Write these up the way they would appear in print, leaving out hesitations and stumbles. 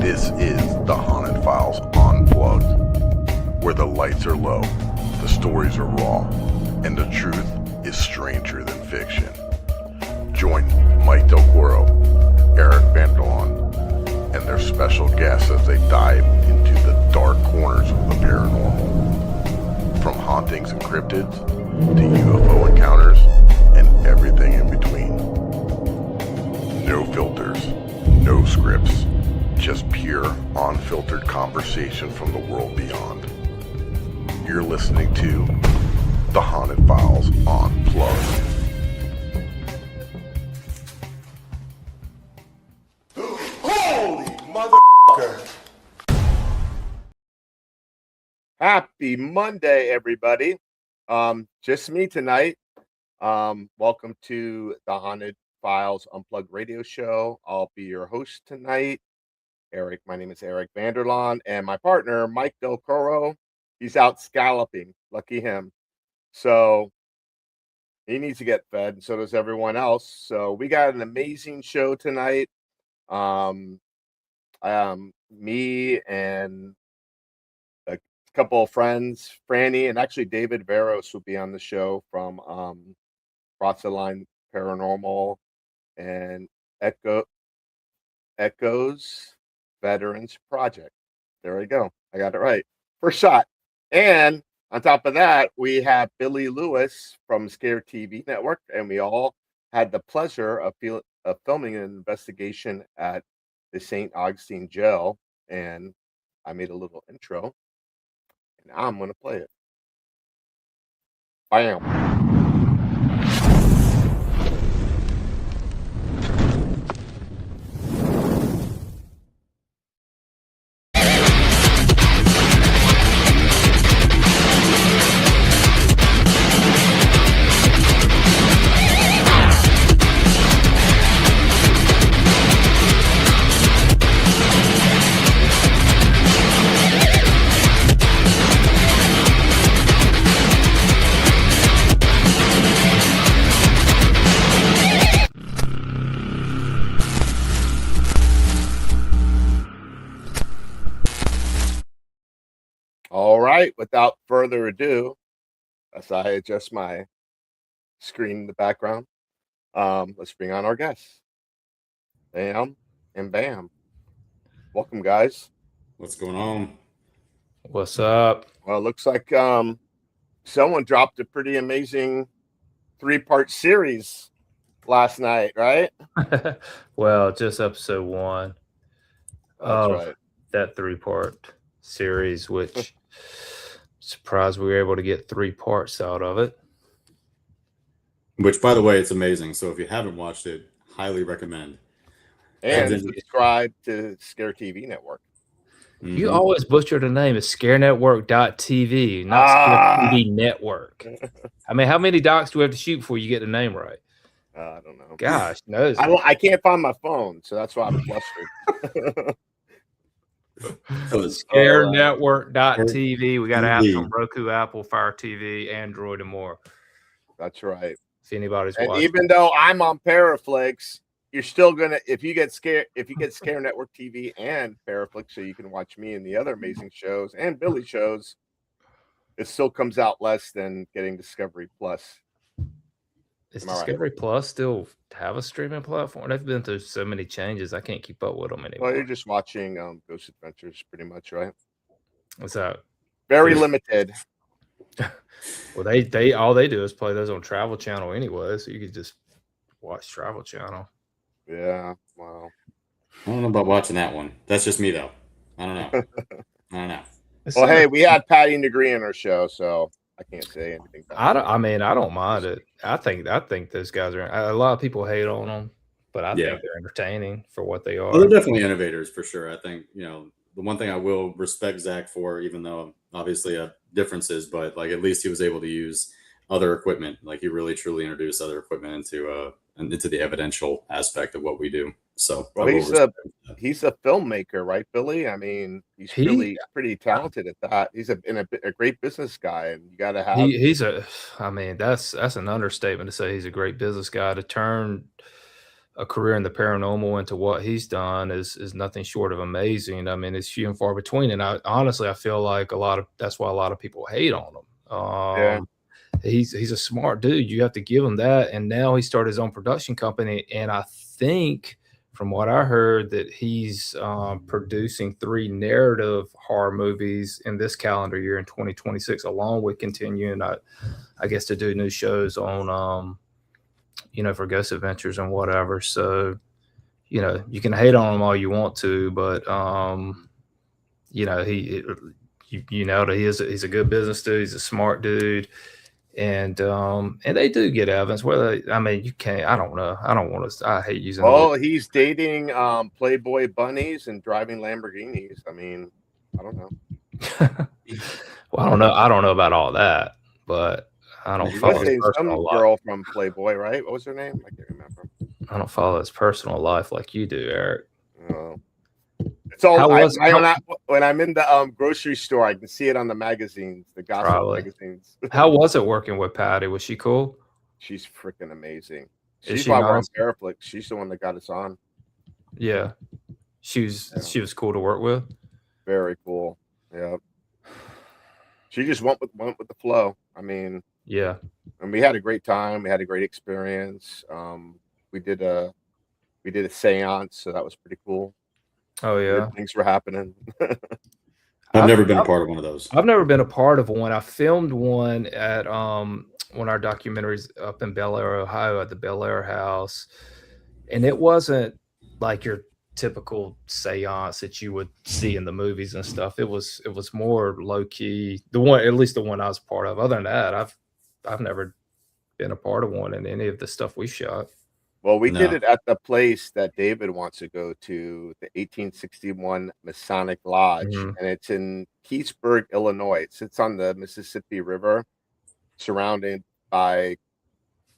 This is the Haunted Files Unplugged, where the lights are low, the stories are raw, and the truth is stranger than fiction. Join Mike Delcoro, Eric Vanderlaan, and their special guests as they dive into the dark corners of the paranormal. From hauntings and cryptids to UFO encounters and everything in between. No filters, no scripts, just pure, unfiltered conversation from the world beyond. You're listening to the Haunted Files Unplugged. Holy motherfucker! Happy Monday, everybody. Just me tonight. Welcome to the Haunted Files Unplugged radio show. I'll be your host tonight. My name is Eric Vanderlaan, and my partner, Mike Delcoro, he's out scalloping. Lucky him. So he needs to get fed, and so does everyone else. So we got an amazing show tonight. Me and a couple of friends, Franny, and actually David Veros will be on the show from Vanderlaan Paranormal and Echoes Veterans Project. There we go. I got it right. First shot. And on top of that, we have Billy Lewis from ScareNetwork, and we all had the pleasure of filming an investigation at the St. Augustine jail, and I made a little intro, and I'm going to play it. Bam. All right, without further ado, as I adjust my screen in the background, let's bring on our guests. Bam and bam. Welcome, guys. What's going on? What's up? Well, it looks like someone dropped a pretty amazing 3-part series last night, right? Well, just episode 1 That's of right. that 3-part series, which surprised we were able to get 3 parts out of it. Which, by the way, it's amazing. So if you haven't watched it, highly recommend. And subscribe to Scare TV Network. Mm-hmm. You always butcher the name. It's ScareNetwork.tv, not Scare TV Network. I mean, how many docs do we have to shoot before you get the name right? I don't know. Gosh, knows. I can't find my phone, so that's why I'm flustered. ScareNetwork.tv. We got apps on Roku, Apple, Fire TV, Android, and more. That's right. If anybody's and watching. Even though I'm on ParaFlixx, you're still gonna if you get ScareNetwork TV and ParaFlixx, so you can watch me and the other amazing shows and Billy shows, it still comes out less than getting Discovery Plus. Does Discovery Plus still have a streaming platform? They've been through so many changes, I can't keep up with them anymore. Well, you're just watching Ghost Adventures, pretty much, right? What's that? Very limited. Well, they all they do is play those on Travel Channel anyway, so you could just watch Travel Channel. Yeah, wow. I don't know about watching that one. That's just me, though. I don't know. Well, hey, we had Patty Degree in our show, so I can't say anything about I don't mind it. I think those guys are. A lot of people hate on them, but I think they're entertaining for what they are. Well, they're definitely innovators for sure. I think the one thing I will respect Zach for, even though obviously differences, but like at least he was able to use other equipment. Like he really truly introduced other equipment into the evidential aspect of what we do. So well, he's a filmmaker, right, Billy? I mean, he's really pretty talented at that. He's a great business guy, and you got to have. I mean, that's an understatement to say he's a great business guy. To turn a career in the paranormal into what he's done is nothing short of amazing. I mean, it's few and far between, and I feel like that's why a lot of people hate on him. Yeah. He's a smart dude. You have to give him that. And now he started his own production company, and I think from what I heard that he's producing 3 narrative horror movies in this calendar year in 2026, along with continuing, I guess, to do new shows on for Ghost Adventures and whatever. So, you can hate on him all you want to, but he's a good business dude. He's a smart dude, and they do get evidence. You can't. I don't know. I don't want to. I hate using. Oh, he's dating Playboy bunnies and driving Lamborghinis. I mean, I don't know. Well, I don't know about all that, but I don't follow his personal life. Girl from Playboy, right? What was her name? I can't remember. I don't follow his personal life like you do, Eric. No. It's all when I'm in the grocery store, I can see it on the magazines, the gossip magazines. How was it working with Patty? Was she cool? She's freaking amazing. She's on ParaFlixx. She's the one that got us on. Yeah. She was cool to work with. Very cool. Yeah. She just went with the flow. I mean, yeah. And we had a great time. We had a great experience. We did a seance, so that was pretty cool. Oh yeah. Things were happening. I've never been a part of one of those. I've never been a part of one. I filmed one at one of our documentaries up in Bel Air, Ohio, at the Bel Air House, and it wasn't like your typical seance that you would see in the movies and stuff. It was more low key. At least the one I was part of. Other than that, I've never been a part of one in any of the stuff we shot. Well, we did it at the place that David wants to go to, the 1861 Masonic Lodge, and it's in Keithsburg, Illinois. It sits on the Mississippi River, surrounded by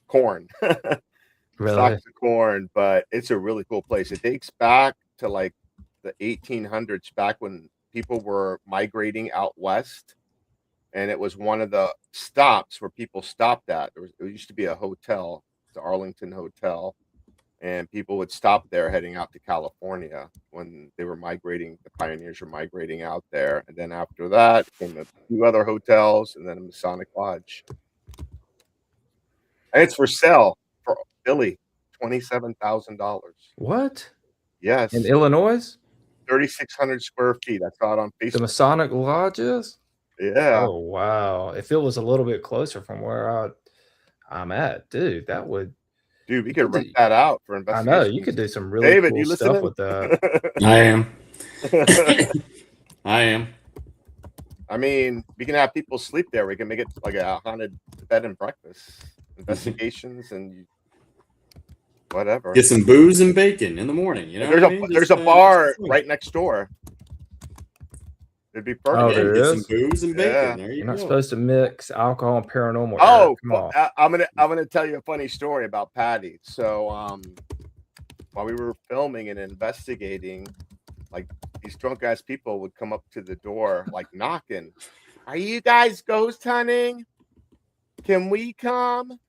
corn. Really? Stalks of corn, but it's a really cool place. It dates back to like the 1800s, back when people were migrating out west, and it was one of the stops where people stopped at. It used to be a hotel, the Arlington Hotel, and people would stop there heading out to California when they were migrating. The pioneers were migrating out there, and then after that came a few other hotels, and then a Masonic Lodge. And it's for sale for Billy, $27,000. What? Yes, in Illinois, 3,600 square feet. I saw it on Facebook. The Masonic Lodges. Yeah. Oh wow! If it was a little bit closer from where I'm at, dude, that would. Dude, we could rent that out for investigation. I know you could do some really cool stuff with that. I am. I am. I mean, we can have people sleep there. We can make it like a haunted bed and breakfast, investigations and whatever. Get some booze and bacon in the morning. You know, there's a bar right next door. It'd be perfect. Oh, there is some booze and bacon. Yeah. There you You're go. not supposed to mix alcohol and paranormal. Oh, come on. I'm gonna tell you a funny story about Patty. So, while we were filming and investigating, like these drunk ass people would come up to the door, like knocking. Are you guys ghost hunting? Can we come?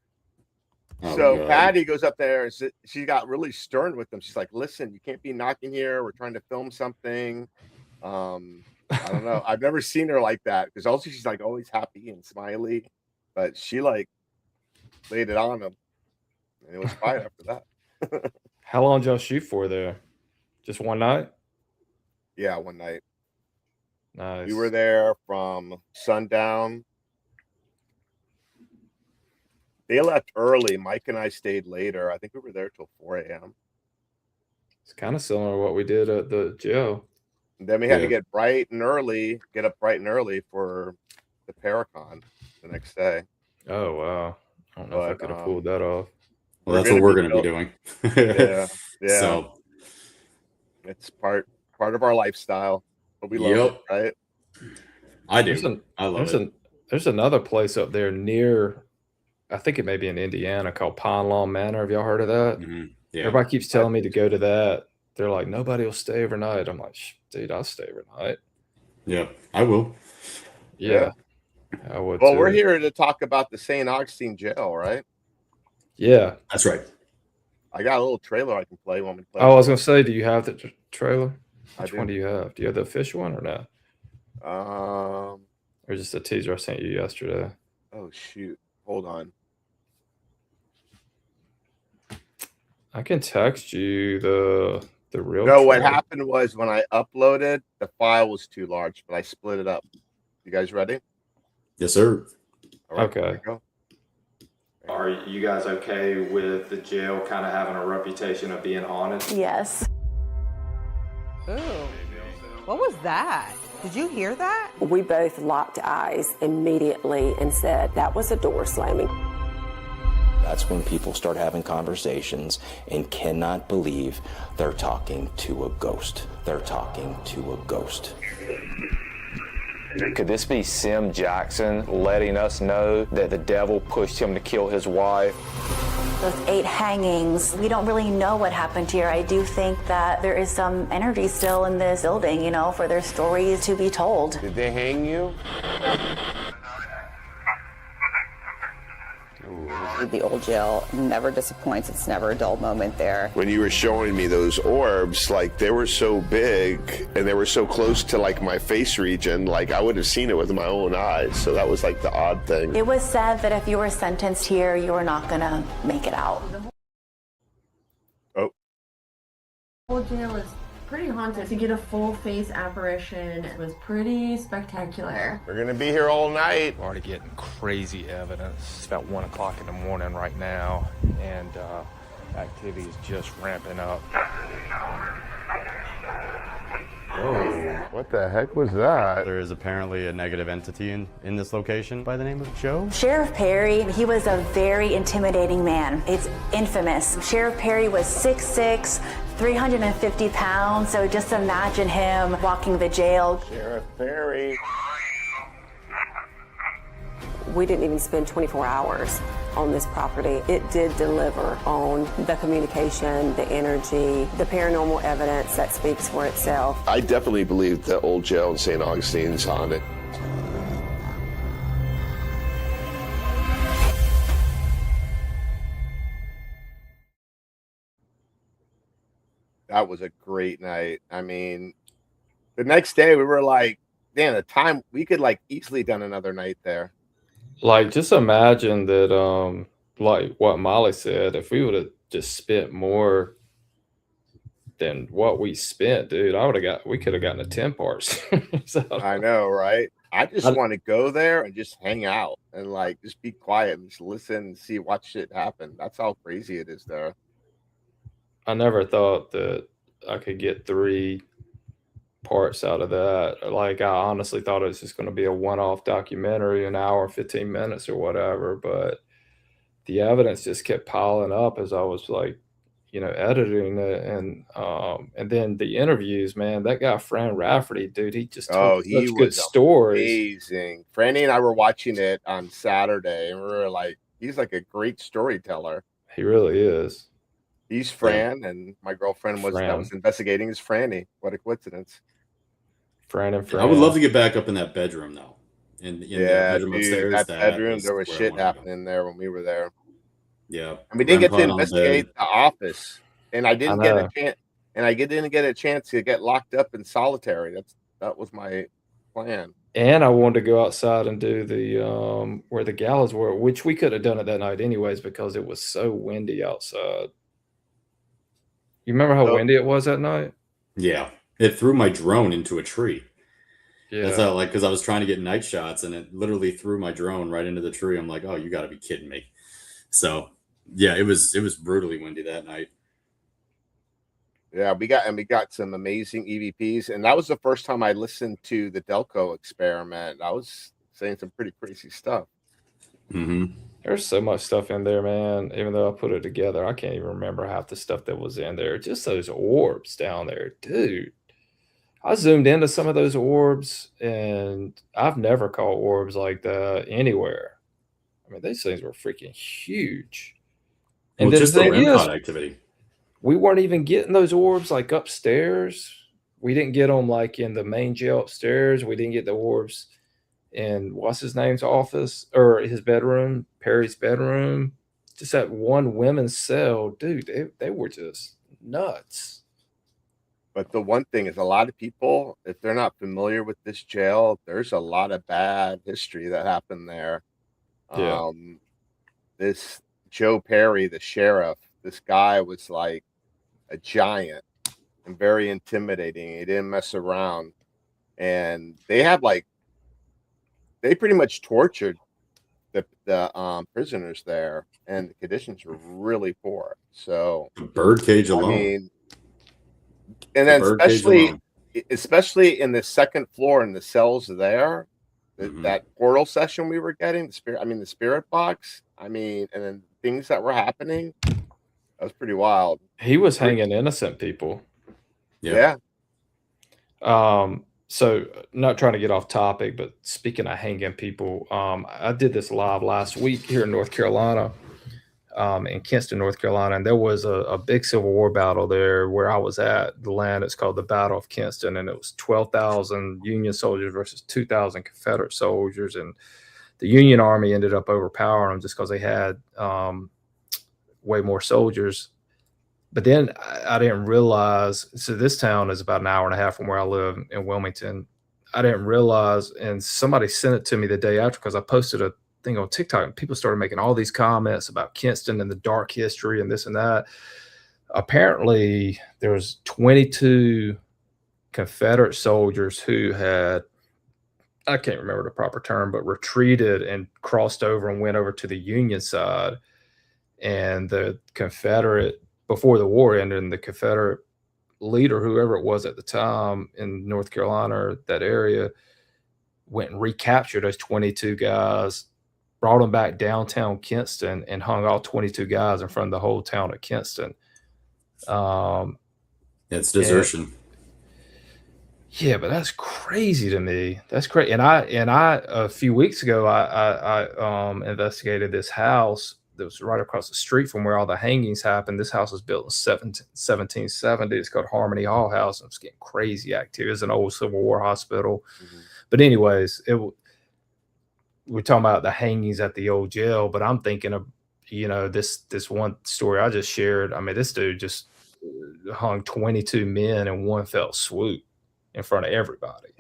Oh, so God. Patty goes up there and she got really stern with them. She's like, "Listen, you can't be knocking here. We're trying to film something." I don't know. I've never seen her like that, because also she's like always happy and smiley, but she like laid it on them, and it was fine after that. How long did y'all shoot for there? Just one night? Yeah, one night. Nice. We were there from sundown. They left early. Mike and I stayed later. I think we were there till 4 a.m. It's kind of similar to what we did at the jail. And then we had to get up bright and early for the Paracon the next day. Oh wow! I don't know if I could have pulled that off. Well, that's what we're going to be doing. Yeah. So it's part of our lifestyle, but we love it, right? I do. I love it. There's another place up there near, I think it may be in Indiana, called Pine Lawn Manor. Have y'all heard of that? Mm-hmm. Yeah. Everybody keeps telling me to go to that. They're like, nobody will stay overnight. I'm like, dude, I'll stay overnight. Yeah, I will. Yeah. I would. Well, we're here to talk about the St. Augustine jail, right? Yeah, that's right. I got a little trailer I can play. Want me to play? Oh, I was gonna say, do you have the trailer? I Which do. one do you have? Do you have the official one or not? Or just a teaser I sent you yesterday? Oh shoot. Hold on. I can text you the real. No, what trailer. happened was when I uploaded, the file was too large, but I split it up. You guys ready? Yes, sir. All right, Okay. here we go. Are you guys okay with the jail kind of having a reputation of being haunted? Yes. Ooh. What was that? Did you hear that? We both locked eyes immediately and said that was a door slamming. That's when people start having conversations and cannot believe they're talking to a ghost. They're talking to a ghost. Could this be Sim Jackson letting us know that the devil pushed him to kill his wife? Those 8 hangings, we don't really know what happened here. I do think that there is some energy still in this building, you know, for their stories to be told. Did they hang you? The old jail never disappoints. It's never a dull moment there. When you were showing me those orbs, like they were so big and they were so close to like my face region, like I would have seen it with my own eyes. So that was like the odd thing. It was said that if you were sentenced here, you were not gonna make it out. Oh. Old jail is pretty haunted. To get a full face apparition was pretty spectacular. We're gonna be here all night. We're already getting crazy evidence. It's about 1 o'clock in the morning right now, and activity is just ramping up. Oh, what the heck was that? There is apparently a negative entity in this location by the name of Joe. Sheriff Perry, he was a very intimidating man. It's infamous. Sheriff Perry was 6'6", 350 pounds, so just imagine him walking the jail. Sheriff Perry. We didn't even spend 24 hours on this property. It did deliver on the communication, the energy, the paranormal evidence that speaks for itself. I definitely believe the old jail in St. Augustine's haunted. That was a great night. I mean, the next day we were like, damn, the time we could like easily done another night there. Like, just imagine that, like what Molly said, if we would have just spent more than what we spent, dude, we could have gotten a 10 parts. So, I know, right? I just want to go there and just hang out and like just be quiet and just listen and see what shit happen. That's how crazy it is there. I never thought that I could get 3 parts out of that. Like, I honestly thought it was just going to be a one-off documentary, an hour, 15 minutes or whatever. But the evidence just kept piling up as I was like, you know, editing it. And then the interviews, man, that guy, Fran Rafferty, dude, he just told such good stories. Amazing. Franny and I were watching it on Saturday and we were like, he's like a great storyteller. He really is. He's Fran, and my girlfriend that was investigating is Franny. What a coincidence. Fran and Fran. I would love to get back up in that bedroom though. In the bedroom upstairs. That bedroom, there was shit happening there when we were there. Yeah. And we didn't get to investigate the office. And I didn't get a chance. And I didn't get a chance to get locked up in solitary. That was my plan. And I wanted to go outside and do the where the gallows were, which we could have done it that night anyways because it was so windy outside. You remember how windy it was that night? Yeah. It threw my drone into a tree. Yeah. That's how, like, because I was trying to get night shots and it literally threw my drone right into the tree. I'm like, oh, you got to be kidding me. So, yeah, it was brutally windy that night. Yeah, we got some amazing EVPs, and that was the first time I listened to the Delcoro experiment. I was saying some pretty crazy stuff. Mm-hmm. There's so much stuff in there, man. Even though I put it together, I can't even remember half the stuff that was in there. Just those orbs down there, dude. I zoomed into some of those orbs, and I've never caught orbs like that anywhere. I mean, these things were freaking huge. And well, the just the thing is, activity. We weren't even getting those orbs like upstairs. We didn't get them like in the main jail upstairs. We didn't get the orbs in what's his name's office or his bedroom, Perry's bedroom. just that one women's cell, dude, they were just nuts. But the one thing is, a lot of people, if they're not familiar with this jail, there's a lot of bad history that happened there. Yeah. This Joe Perry, the sheriff, this guy was like a giant and very intimidating. He didn't mess around. And they pretty much tortured the prisoners there, and the conditions were really poor. So Birdcage alone. I mean, and then especially in the second floor in the cells there, that portal session we were getting, the spirit box, and then things that were happening, that was pretty wild. He was hanging innocent people. Yeah. So not trying to get off topic, but speaking of hanging people, I did this live last week here in North Carolina, in Kinston, North Carolina, and there was a big Civil War battle there where I was at. The land, it's called the Battle of Kinston, and it was 12,000 Union soldiers versus 2,000 Confederate soldiers, and the Union Army ended up overpowering them just because they had way more soldiers. But then I didn't realize, so this town is about an hour and a half from where I live in Wilmington. I didn't realize, and somebody sent it to me the day after because I posted a thing on TikTok, and people started making all these comments about Kinston and the dark history and this and that. Apparently, there was 22 Confederate soldiers who had, I can't remember the proper term, but retreated and crossed over and went over to the Union side. And the Confederate, before the war ended, and the Confederate leader, whoever it was at the time in North Carolina or that area, went and recaptured those 22 guys, brought them back downtown Kinston, and hung all 22 guys in front of the whole town of Kinston. It's desertion. Yeah, but that's crazy to me. That's crazy. And I a few weeks ago, I investigated this house that was right across the street from where all the hangings happened. This house was built in 1770. It's called Harmony Hall House. And it's getting crazy activity. It's an old Civil War hospital. But anyways, we're talking about the hangings at the old jail, but I'm thinking of, this one story I just shared. This dude just hung 22 men in one fell swoop in front of everybody.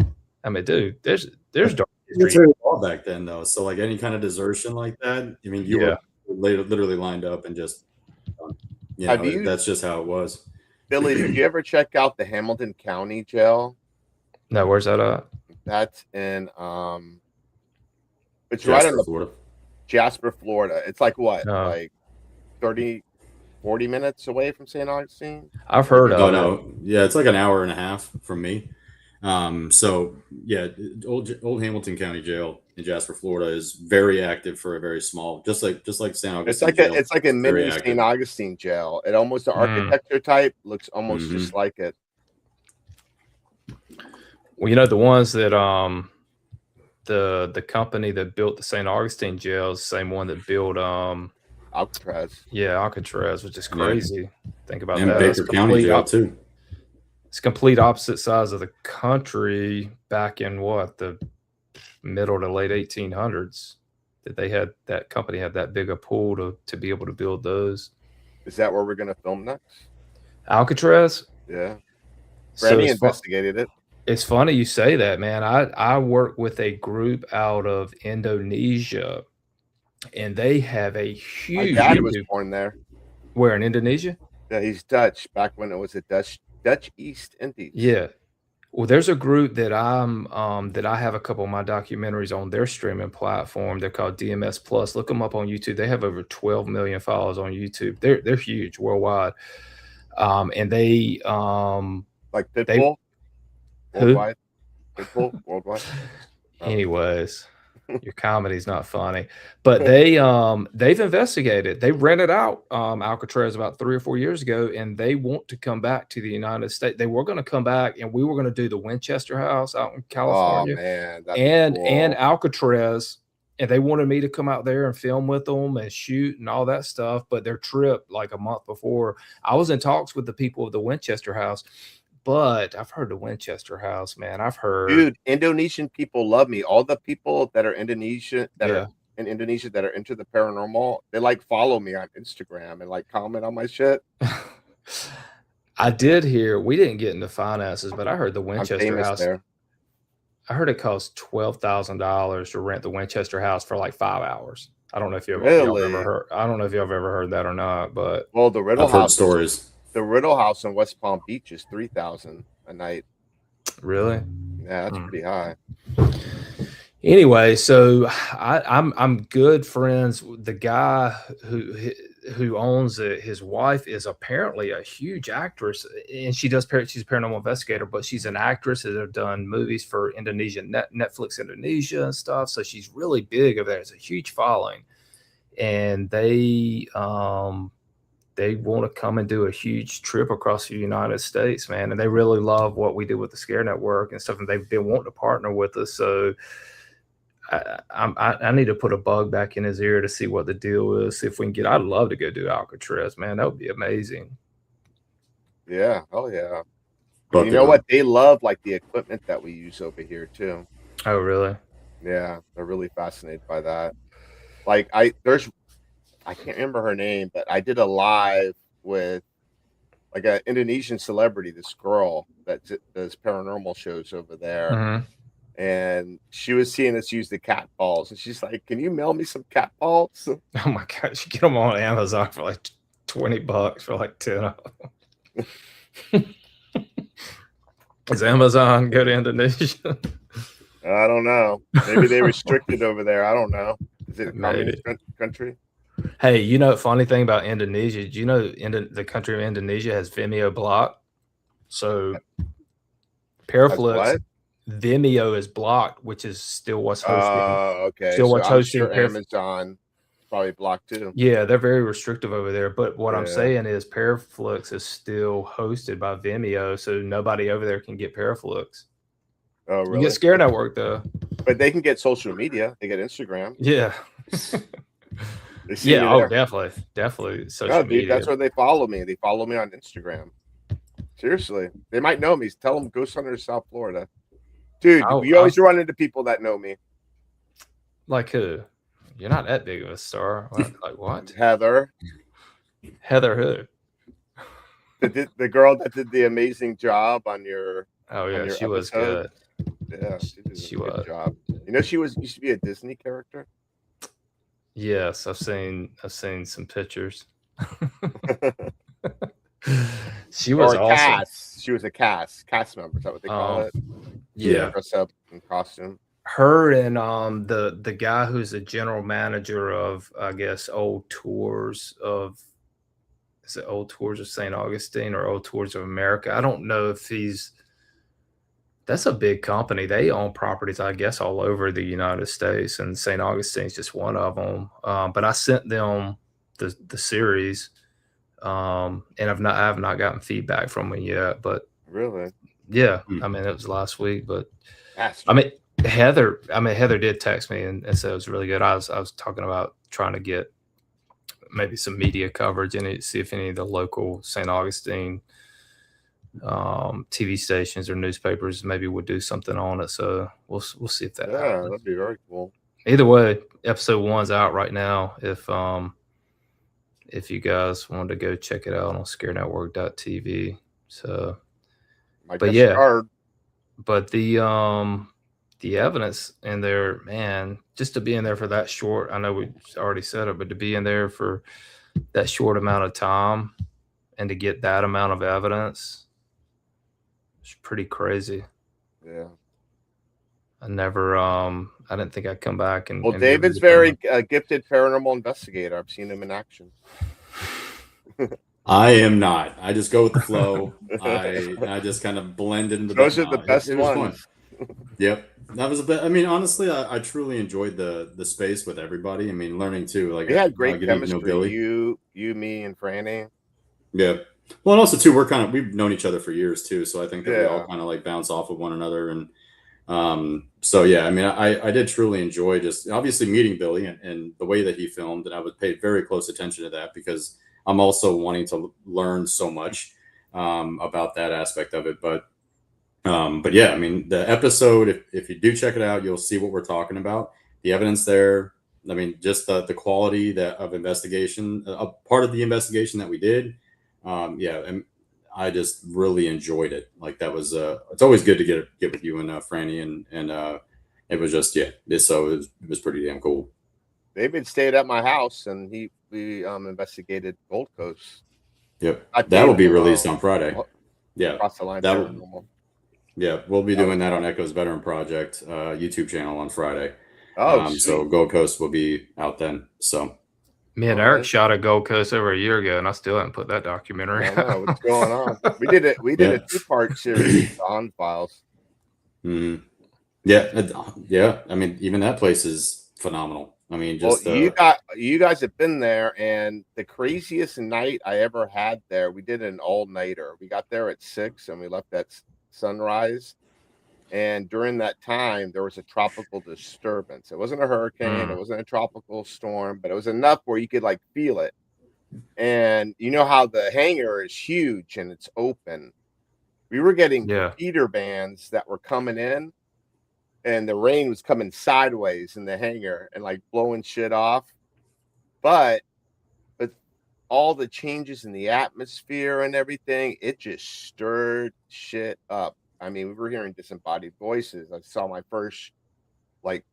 Dude, there's dark history all back then, though. So like any kind of desertion like that, you were literally lined up and just, that's just how it was. Billy, did you ever check out the Hamilton County Jail? No, where's that at? That's in it's Jasper, right on Florida. Jasper, Florida. It's like what, like 30, 40 minutes away from St. Augustine? I've heard of it. No. Yeah, it's like an hour and a half from me. So yeah, old Hamilton County Jail in Jasper, Florida is very active for a very small, just like St. Augustine. It's like a mini St. Augustine jail. It almost, the architecture type looks almost just like it. Well, the ones that the company that built the St. Augustine jail is the same one that built Alcatraz. Yeah, Alcatraz, which is crazy. Think about and that. Baker County Jail too. It's complete opposite sides of the country back in the middle to late 1800s that company had that big a pool to be able to build those. Is that where we're going to film next? Alcatraz? Yeah. Brandy investigated it. It's funny you say that, man. I work with a group out of Indonesia, and they have a huge... My dad was born there. Where, in Indonesia? Yeah, he's Dutch, back when it was a Dutch East Indies. Yeah. Well, there's a group that that I have a couple of my documentaries on their streaming platform. They're called DMS Plus. Look them up on YouTube. They have over 12 million followers on YouTube. They're huge worldwide. And they like Pitbull? Worldwide? Pitbull? Worldwide? Anyways, your comedy's not funny. But they've investigated. They rented out Alcatraz about 3 or 4 years ago, and they want to come back to the United States. They were going to come back, and we were going to do the Winchester House out in California. Oh, man. And Alcatraz. And they wanted me to come out there and film with them and shoot and all that stuff. But their trip, like a month before, I was in talks with the people of the Winchester House. But I've heard the Winchester House, man. I've heard, dude, Indonesian people love me. All the people that are Indonesian, that are in Indonesia that are into the paranormal, they like follow me on Instagram and like comment on my shit. I did hear, we didn't get into finances, but I heard the I'm Winchester famous house. there. I heard it costs $12,000 to rent the Winchester house for like 5 hours. I don't know if y'all Really? ever heard. I don't know if y'all have ever heard that or not, but Well, the Riddle I've heard House, stories. the Riddle House in West Palm Beach is $3,000 a night. really. Yeah, that's pretty high. Anyway, so I'm good friends with the guy who owns it. His wife is apparently a huge actress, and she's a paranormal investigator, but she's an actress that have done movies for Indonesia, Netflix Indonesia and stuff. So she's really big over there. It's a huge following, and they want to come and do a huge trip across the United States, man. And they really love what we do with the Scare Network and stuff, and they've been wanting to partner with us. So I need to put a bug back in his ear to see what the deal is. See if we can get. I'd love to go do Alcatraz, man. That would be amazing. Yeah. Oh yeah. But You know what? They love like the equipment that we use over here too. Oh, really? Yeah, they're really fascinated by that. Like I can't remember her name, but I did a live with like an Indonesian celebrity, this girl that does paranormal shows over there. Mhm. And she was seeing us use the cat balls, and she's like, "Can you mail me some cat balls?" Oh my gosh, you get them on Amazon for like $20 for like 10 of them. Is Amazon go to Indonesia? I don't know. Maybe they restrict it over there. I don't know. Is it a Maybe. communist country? Hey, funny thing about Indonesia, do you know the country of Indonesia has Vimeo blocked? So ParaFlixx, what? Vimeo is blocked, which is still what's hosting. Okay. Still what's I'm hosting sure Amazon probably blocked too. Yeah, they're very restrictive over there. But what I'm Yeah. saying is ParaFlixx is still hosted by Vimeo, so nobody over there can get ParaFlixx. Oh, You really? get Scare Network though. But they can get social media. They get Instagram. Yeah. They see Yeah, you oh, there. definitely social No, dude, media. that's where they follow me. They follow me on Instagram. Seriously, they might know me. Tell them Ghost Hunter South Florida. Dude, we always run into people that know me. Like who? You're not that big of a star. What? Like what? Heather. Heather who? The girl that did the amazing job on your. Oh on yeah, your she was episode. good. Yeah, she did She a good was. job. You know, she used to be a Disney character. Yes, I've seen some pictures. She was Or a awesome. cast. She was a cast member. Is that what they call it? Yeah. Dress up in costume. Her and the guy who's the general manager of, I guess, Old Tours of St. Augustine or Old Tours of America. I don't know if that's a big company. They own properties, I guess, all over the United States, and St. Augustine's just one of them. But I sent them the series, and I've not gotten feedback from them yet. But Really? yeah, I mean, it was last week, but That's I mean, Heather did text me and said it was really good. I was talking about trying to get maybe some media coverage and see if any of the local St. Augustine TV stations or newspapers maybe would do something on it. So we'll see if that happens. that'd be very cool. Either way, episode 1's out right now. If you guys wanted to go check it out on ScareNetwork.tv. So, but yeah, but the evidence in there, man, just to be in there for that short, I know we already said it, but to be in there for that short amount of time and to get that amount of evidence, it's pretty crazy. Yeah. I didn't think I'd come back and. Well, and David's very gifted paranormal investigator. I've seen him in action. I am not. I just go with the flow. I just kind of blend into Those are the best it was ones. fun. Yep. That was a bit. I mean, honestly, I truly enjoyed the space with everybody. I mean, learning too. Like We had great getting to know chemistry. Billy. You, me, and Franny. Yeah. Well, and also too, we've known each other for years too, so I think that we all Yeah. kind of like bounce off of one another, and so yeah, I mean, I did truly enjoy just obviously meeting Billy and the way that he filmed, and I would pay very close attention to that because I'm also wanting to learn so much about that aspect of it, but yeah, I mean, the episode, if you do check it out, you'll see what we're talking about. The evidence there, I mean, just the quality of investigation, a part of the investigation that we did. And I just really enjoyed it. Like that was, it's always good to get with you and Franny, and it was just, it was pretty damn cool. David stayed at my house and we investigated Gold Coast. Yep. That will be released on Friday. Yeah. Across the line Paranormal. Yeah, we'll be doing that on Echo's Veteran Project YouTube channel on Friday. Oh, so Gold Coast will be out then. So me and Eric shot a Gold Coast over a year ago, and I still haven't put that documentary. I know what's going on. We did it. We did a 2-part series, the Haunted Files. Mm-hmm. Yeah. I mean, even that place is phenomenal. I mean, just you guys have been there, and the craziest night I ever had there, we did an all-nighter. We got there at 6 and we left at sunrise. And during that time, there was a tropical disturbance. It wasn't a hurricane, it wasn't a tropical storm, but it was enough where you could like feel it. And you know how the hangar is huge and it's open. We were getting feeder bands that were coming in, and the rain was coming sideways in the hangar and like blowing shit off. But all the changes in the atmosphere and everything, it just stirred shit up. I mean, we were hearing disembodied voices. I saw my first like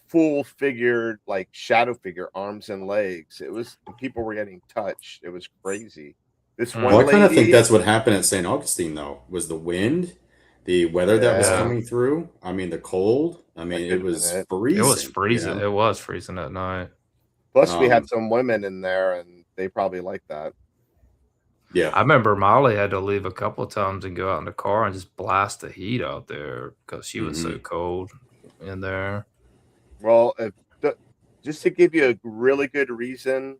full figured, like shadow figure, arms and legs. It was, people were getting touched. It was crazy. This one I kind of think that's what happened at St. Augustine, though, was the wind, the weather that was coming through. I mean, the cold. I mean, it was freezing. It was freezing. You know? It was freezing that night. Plus, we had some women in there, and they probably liked that. Yeah, I remember Molly had to leave a couple of times and go out in the car and just blast the heat out there because she was so cold in there. Well, just to give you a really good reason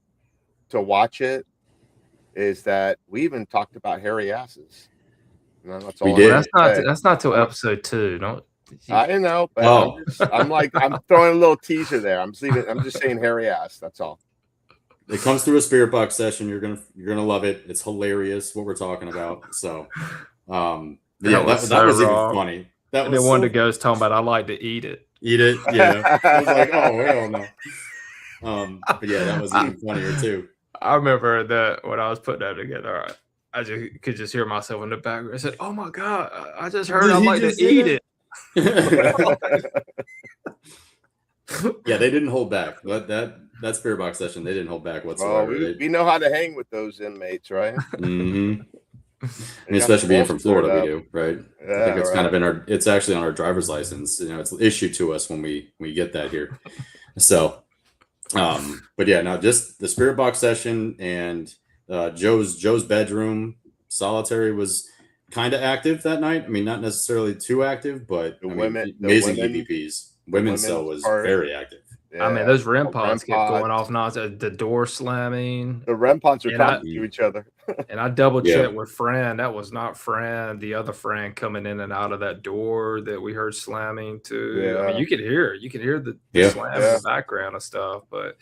to watch it is that we even talked about hairy asses. That's all. We did. That's not till episode 2. Don't. I know, but I'm throwing a little teaser there. I'm just saying hairy ass. That's all. It comes through a spirit box session. You're gonna love it. It's hilarious what we're talking about. So, that was even funny. And then one of the ghosts talking about I like to eat it. Eat it, yeah. I was like, oh hell no. But yeah, that was even funnier too. I remember that when I was putting that together, I could just hear myself in the background. I said, "Oh my god, I just heard I like to eat it." Yeah, they didn't hold back. That spirit box session, they didn't hold back whatsoever. We know how to hang with those inmates, right? Mm-hmm. I mean, especially being from Florida, we do, right? Yeah, I think it's kind of it's actually on our driver's license. You know, it's issued to us when we get that here. So, but yeah, no, just the spirit box session and Joe's bedroom solitary was kind of active that night. I mean, not necessarily too active, but amazing EVPs. Women's cell was very active. Yeah. I mean, those REM pods kept going off now. The door slamming. The REM pods are talking to each other. And I double checked with Fran. That was not Fran. The other Fran coming in and out of that door that we heard slamming too. Yeah. I mean, you could hear it. You could hear the slam in the background and stuff. But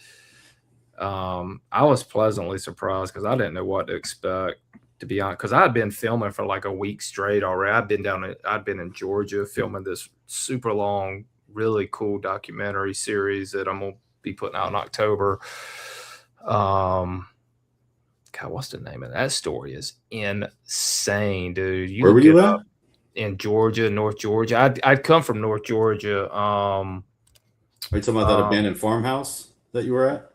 I was pleasantly surprised because I didn't know what to expect, to be honest. Because I had been filming for like a week straight already. I'd been in Georgia filming this super long, really cool documentary series that I'm gonna be putting out in October. God, what's the name of that story? Is insane, dude. Where were you at? In Georgia, North Georgia. I'd come from North Georgia. Are you talking about that abandoned farmhouse that you were at?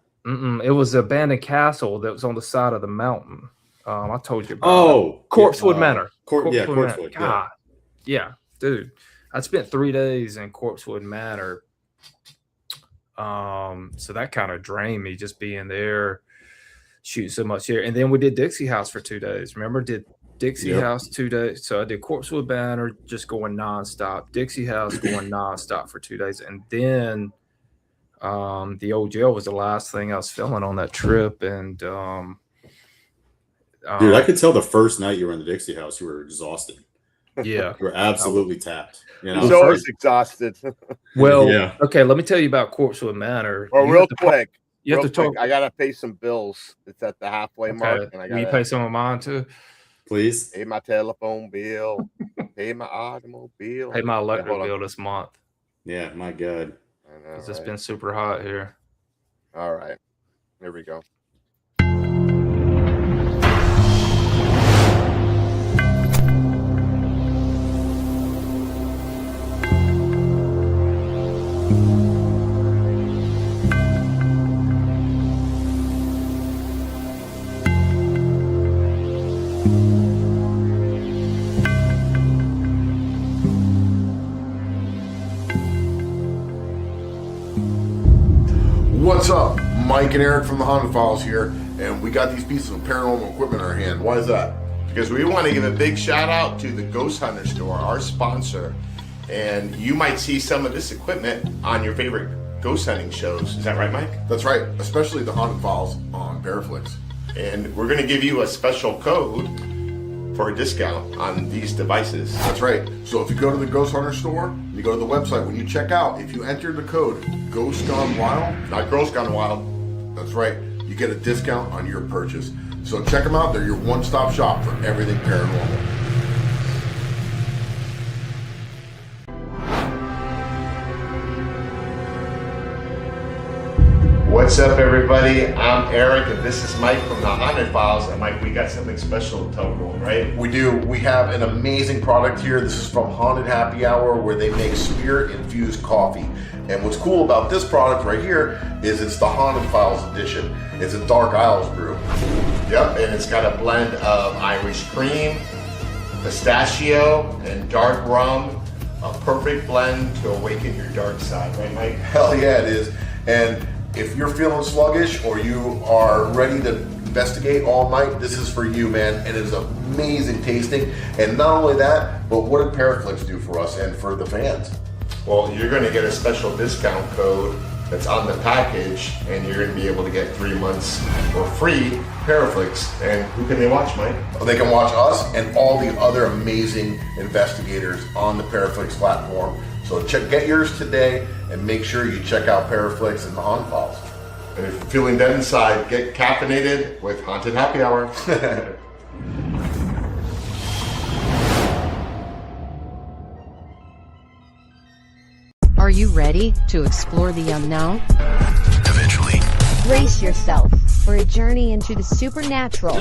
It was an abandoned castle that was on the side of the mountain. I told you about Corpsewood Manor. Corpsewood. God, yeah, dude. I spent 3 days in Corpsewood Manor. So that kind of drained me just being there, shooting so much here. And then we did Dixie House for 2 days. Remember, did Dixie House 2 days. So I did Corpsewood Manor just going nonstop. Dixie House going nonstop for 2 days. And then the old jail was the last thing I was filming on that trip. And dude, I could tell the first night you were in the Dixie House, you were exhausted. Yeah. You were absolutely tapped. You know? He's always exhausted. Well, okay, let me tell you about Corpsewood Manor. Well, real quick. You have to talk. I gotta pay some bills. It's at the halfway mark, and I gotta. Will you pay some of mine too? Please. Pay my telephone bill. Pay my automobile. Pay my electric bill this month. Yeah, my God. I know, It's been super hot here. All right. Here we go. What's up? Mike and Eric from the Haunted Files here, and we got these pieces of paranormal equipment in our hand. Why is that? Because we want to give a big shout out to the Ghost Hunter store, our sponsor. And you might see some of this equipment on your favorite ghost hunting shows. Is that right, Mike? That's right, especially the Haunted Files on ParaFlixx. And we're going to give you a special code for a discount on these devices. That's right. So if you go to the Ghost Hunter store, you go to the website, when you check out, if you enter the code Ghost Gone Wild, not Girls Gone Wild, that's right, you get a discount on your purchase. So check them out. They're your one-stop shop for everything paranormal. What's up, everybody? I'm Eric, and this is Mike from the Haunted Files. And Mike, we got something special to tell everyone, right? We do. We have an amazing product here. This is from Haunted Happy Hour, where they make spirit-infused coffee. And what's cool about this product right here is it's the Haunted Files edition. It's a Dark Isles brew. Yep, and it's got a blend of Irish cream, pistachio, and dark rum. A perfect blend to awaken your dark side, right, Mike? Hell yeah, it is. And if you're feeling sluggish or you are ready to investigate all night, this is for you, man. And it is amazing tasting. And not only that, but what did ParaFlixx do for us and for the fans? Well, you're going to get a special discount code that's on the package, and you're going to be able to get 3 months for free ParaFlixx. And who can they watch, Mike? They can watch us and all the other amazing investigators on the ParaFlixx platform. So get yours today, and make sure you check out ParaFlixx and the Haunted Files. And if you're feeling dead inside, get caffeinated with Haunted Happy Hour. Are you ready to explore the unknown? Eventually. Brace yourself for a journey into the supernatural.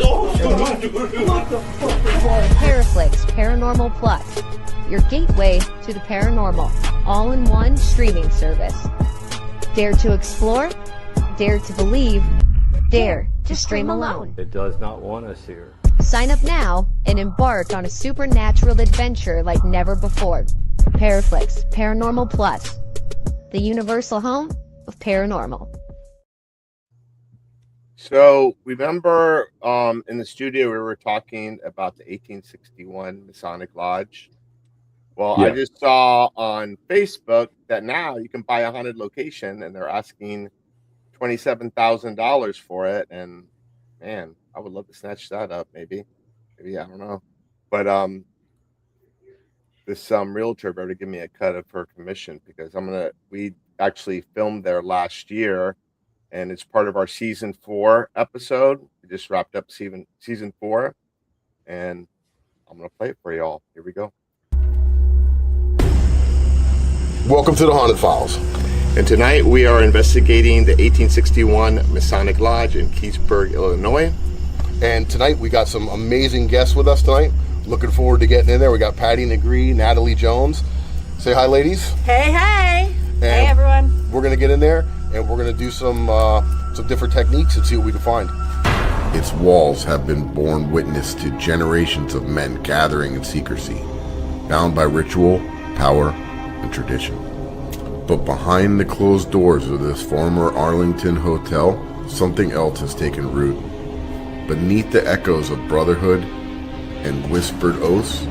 ParaFlixx Paranormal Plus, your gateway to the paranormal, all-in-one streaming service. Dare to explore, dare to believe, dare to stream alone. It does not want us here. Sign up now and embark on a supernatural adventure like never before. ParaFlixx Paranormal Plus, the universal home of paranormal. So remember in the studio we were talking about the 1861 Masonic Lodge? Well, Yeah. I just saw on Facebook that now you can buy a haunted location, and they're asking $27,000 for it. And man, I would love to snatch that up. Maybe I don't know. But this realtor better give me a cut of her commission, because we actually filmed there last year, and it's part of our season 4 episode. We just wrapped up season 4, and I'm gonna play it for y'all. Here we go. Welcome to the Haunted Files. And tonight we are investigating the 1861 Masonic Lodge in Keysburg, Illinois. And tonight we got some amazing guests with us tonight. Looking forward to getting in there. We got Patty Negree, Natalie Jones. Say hi, ladies. Hey, hey. And hey, everyone. We're gonna get in there, and we're gonna do some different techniques and see what we can find. Its walls have been borne witness to generations of men gathering in secrecy, bound by ritual, power, and tradition. But behind the closed doors of this former Arlington hotel, something else has taken root. Beneath the echoes of brotherhood and whispered oaths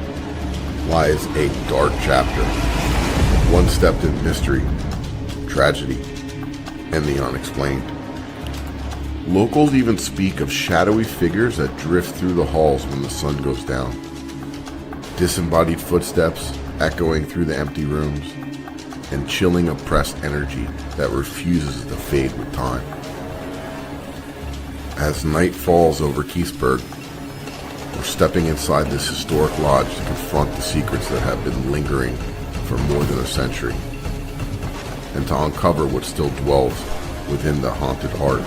lies a dark chapter, one steeped in mystery, tragedy, and the unexplained. Locals even speak of shadowy figures that drift through the halls when the sun goes down. Disembodied footsteps echoing through the empty rooms, and chilling oppressed energy that refuses to fade with time. As night falls over Keysburg, we're stepping inside this historic lodge to confront the secrets that have been lingering for more than a century, and to uncover what still dwells within the haunted heart.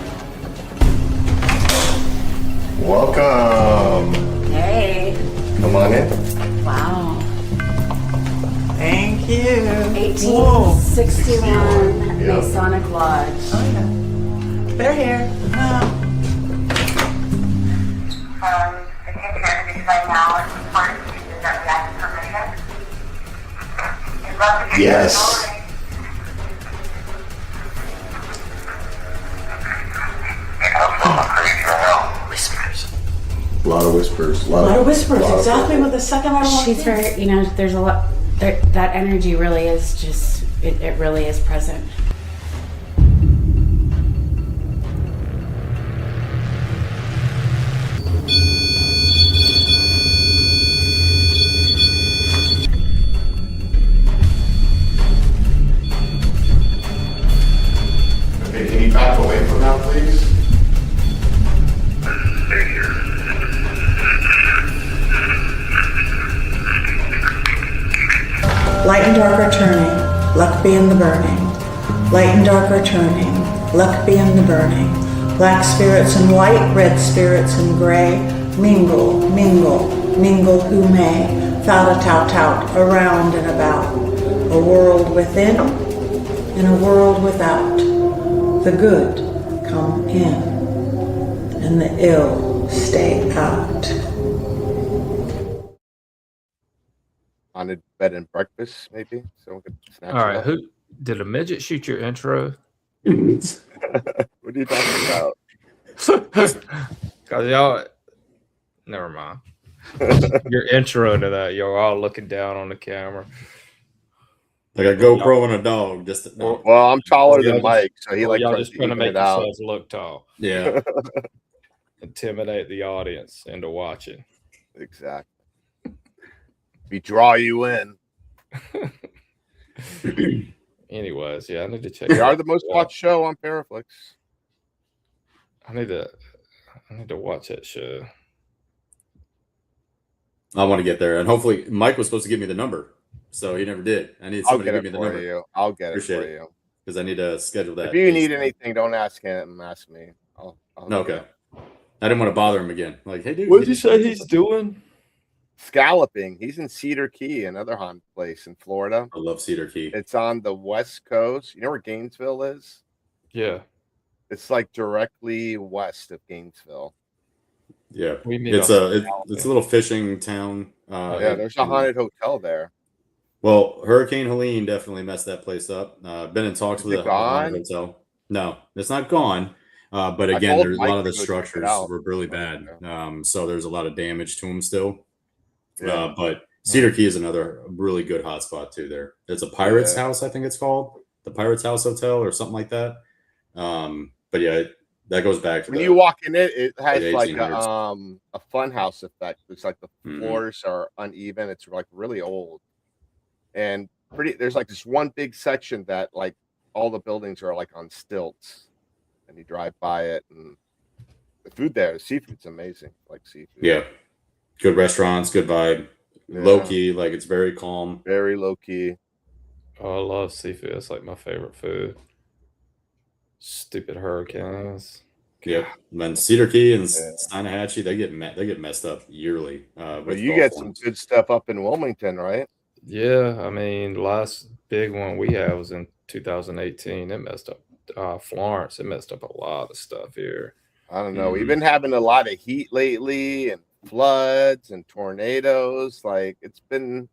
Welcome. Hey. Come on in. Wow. Thank you. 1861 Yep. Masonic Lodge. Oh, yeah. They're here. Wow. Yes. Whispers. A lot of whispers. A lot of whispers. Exactly what the second I walked She's in. very, there's a lot, that energy really is just, it really is present. Okay, can you back away from that, please? Light and dark are turning, luck be in the burning. Light and dark are turning, luck be in the burning. Black spirits and white, red spirits and gray. Mingle, mingle, mingle who may. Tout tout tout, around and about. A world within and a world without. The good come in and the ill stay out. Haunted bed and breakfast, maybe. Someone could snatch All it right, up. who did a midget shoot your intro? What are you talking about? Cause y'all, never mind. Your intro to that, you're all looking down on the camera. Like a GoPro and a dog. Just no. Well, I'm taller Y'all than Mike, so he like y'all tries just to trying to even make it out. yourselves look tall. Yeah. Intimidate the audience into watching. Exactly. We draw you in. Anyways, yeah, I need to check. We are that the most out. watched show on ParaFlixx. I need to watch that show. I want to get there, and hopefully Mike was supposed to give me the number, so he never did. I need I'll somebody get to give it me the for number. you. I'll get it Appreciate for it. you. Because I need to schedule that. If you need anything, don't ask him. Ask me. I'll Okay. I didn't want to bother him again. Like, hey, dude. What did you say he's doing? Scalloping. He's in Cedar Key, another haunted place in Florida. I love Cedar Key. It's on the West Coast. You know where Gainesville is? Yeah. It's like directly west of Gainesville. Yeah. We meet It's on- it's a little fishing town. Yeah, there's a haunted hotel there. Well, Hurricane Helene definitely messed that place up. Been in talks Is with it a haunted hotel. No, it's not gone. But again, told there's a Mike lot of to the go check it structures out. were really bad. So there's a lot of damage to them still. Yeah. But Cedar Key is another really good hotspot too. There, it's a Pirate's House, I think it's called, the Pirate's House Hotel or something like that. But yeah, that goes back to When you walk in it has the like 1800s. a fun house effect. It's like the Mhm. floors are uneven. It's like really old and pretty. There's like this one big section that like all the buildings are like on stilts, and you drive by it, and the food there, the seafood's amazing. Like seafood. Yeah, good restaurants, good vibe, Yeah. low key, like it's very calm. Very low key. Oh, I love seafood. It's like my favorite food. Stupid hurricanes. Yep. And then Cedar Key and Steinhatchee, they get messed up yearly. But with you golf get some ones. good stuff up in Wilmington, right? Yeah, I mean, the last big one we had was in 2018. It messed up Florence. It messed up a lot of stuff here. I don't know. We've Mm-hmm. been having a lot of heat lately and floods and tornadoes. Like it's been,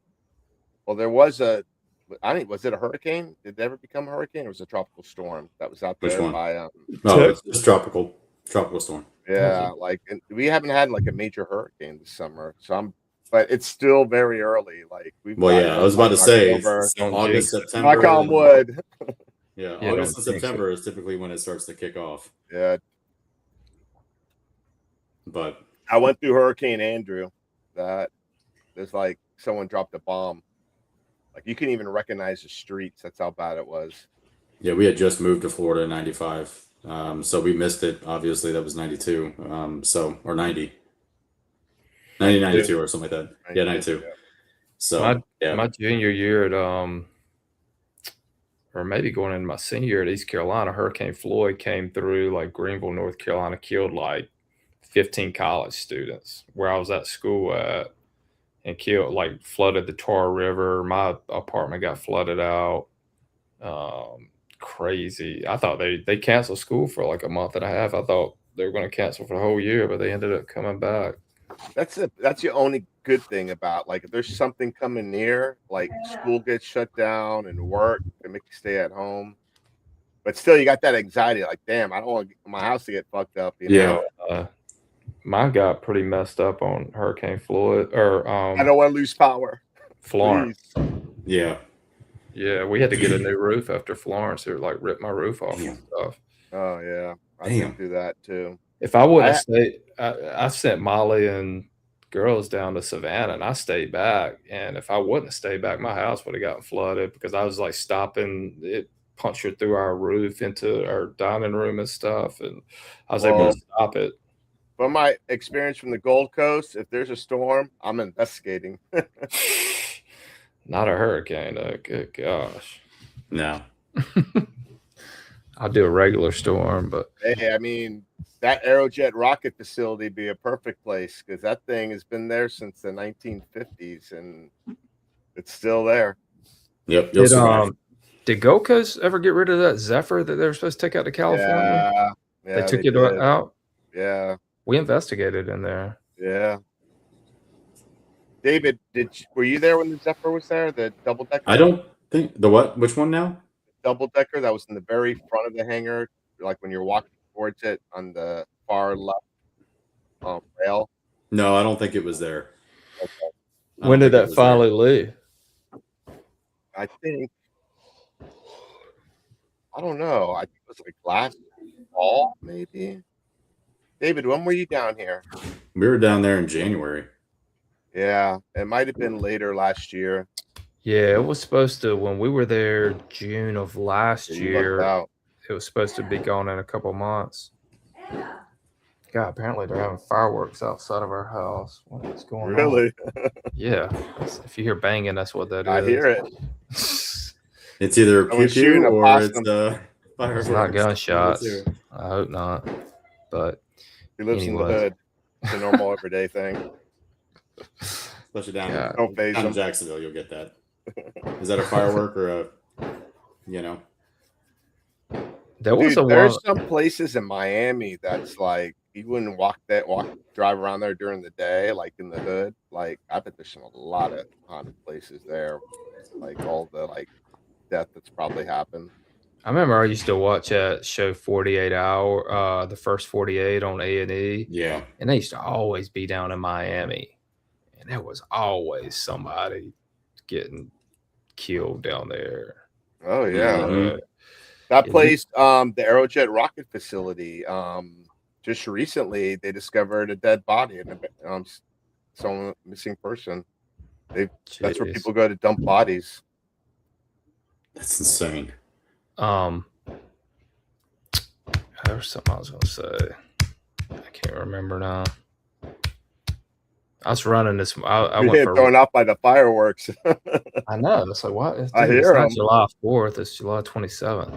well, there was was it a hurricane? Did it ever become a hurricane or was it a tropical storm that was out Which there one? by, Oh, it's tropical storm. yeah, like and we haven't had like a major hurricane this summer. So but it's still very early. Like we've Well, got, yeah, I was about to say October. August, September. Knock on wood. Yeah, Yeah, August don't and jinx it. September is typically when it starts to kick off. Yeah. But I went through Hurricane Andrew. That there's like someone dropped a bomb. Like you couldn't even recognize the streets. That's how bad it was. yeah, we had just moved to Florida in '95, so we missed it. Obviously, that was '92, or 90, 92 or something like that. Yeah, 92. Yeah. So My junior year at or maybe going into my senior year at East Carolina, Hurricane Floyd came through like Greenville, North Carolina, killed like 15 college students where I was at school at, and killed, like, flooded the Tar River. My apartment got flooded out. Crazy. I thought they canceled school for like a month and a half. I thought they were going to cancel for the whole year, but they ended up coming back. That's the only good thing about, like, if there's something coming near, like school gets shut down and work, they make you stay at home. But still, you got that anxiety, like, damn, I don't want my house to get fucked up. You know? Mine got pretty messed up on Hurricane Floyd, or I don't want to lose power. Florence. Yeah. Yeah, we had to get a new roof after Florence. It like ripped my roof off and stuff. Oh yeah, I did do that too. If I wouldn't have stayed, I sent Molly and girls down to Savannah, and I stayed back. And if I wouldn't have stayed back, my house would have gotten flooded because I was like stopping. It punctured through our roof into our dining room and stuff, and I was able to stop it. From my experience from the Gold Coast, if there's a storm, I'm investigating. Not a hurricane, though. Good gosh. No. I'll do a regular storm, but hey, I mean, that Aerojet rocket facility be a perfect place because that thing has been there since the 1950s and it's still there. Yep. Did Gold Coast ever get rid of that Zephyr that they were supposed to take out to California? Yeah, they took it out. Yeah, we investigated in there. Yeah. David, were you there when the Zephyr was there? The double decker? I don't think the what? Which one now? Double decker that was in the very front of the hangar, like when you're walking towards it on the far left rail. No, I don't think it was there. Okay. When did that finally leave? I think, I don't know. I think it was like last fall, maybe. David, when were you down here? We were down there in January. Yeah, it might have been later last year. Yeah, it was supposed to, when we were there June of last year, it was supposed to be gone in a couple months. God, apparently they're having fireworks outside of our house. What is going on? Really? Yeah. If you hear banging, that's what that is. I hear it. It's either pew pew or it's fireworks. It's not gunshots. I hope not. But he lives in the hood. It's a normal everyday thing. Especially down in Jacksonville, you'll get that. Is that a firework or a, you know? There's some places in Miami that's like you wouldn't drive around there during the day, like in the hood. Like I bet there's a lot of haunted places there, like all the like death that's probably happened. I remember I used to watch that show 48 Hour, the first 48 on A&E. Yeah. And they used to always be down in Miami. And there was always somebody getting killed down there. Oh, yeah. That place, the Aerojet rocket facility, just recently they discovered a dead body and some missing person. That's where people go to dump bodies. That's insane. There was something I was going to say. I can't remember now. I was running this. I went for thrown out by the fireworks. I know. It's like what? It's hear not July 4th. It's July 27th.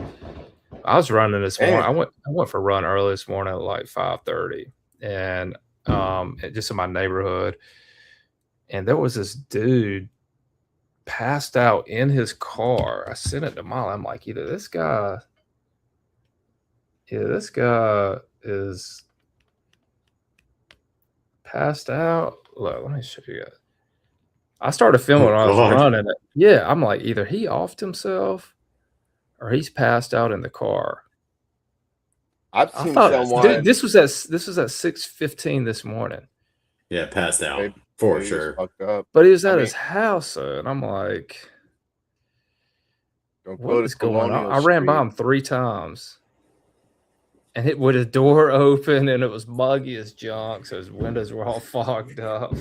I was running this morning. I went for a run early this morning at like 5:30, and just in my neighborhood, and there was this dude passed out in his car. I sent it to Molly. I'm like, either this guy is passed out. Look, let me show you guys. I started filming when I was running it. Yeah, I'm like, either he offed himself or he's passed out in the car. I've seen someone. Dude, this was at 6:15 this morning. Yeah, passed out for sure. But he was at his house, and I'm like, what is going on? I ran by him 3 times. And it with his door open, and it was muggy as junk, so his windows were all fogged up.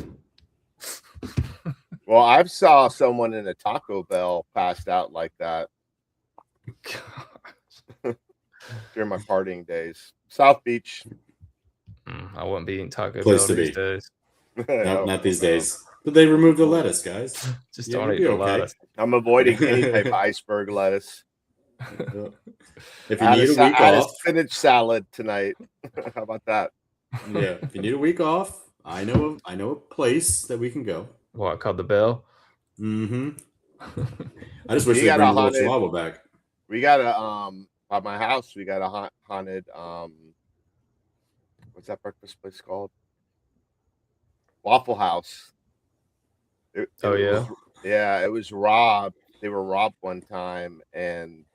Well, I saw someone in a Taco Bell passed out like that during my partying days. South Beach. I wouldn't be eating Taco Bell these days. Not these days. But they removed the lettuce, guys. Just don't eat the lettuce. I'm avoiding any type of iceberg lettuce. If you need a week I had a off, spinach salad tonight. How about that? yeah. If you need a week off, I know a place that we can go. What, called the Bell? Mm-hmm. I just wish We they'd got bring a the little haunted. chihuahua back. We got a by my house. We got a haunted what's that breakfast place called? Waffle House. Oh, yeah? Yeah, it was robbed. They were robbed one time, and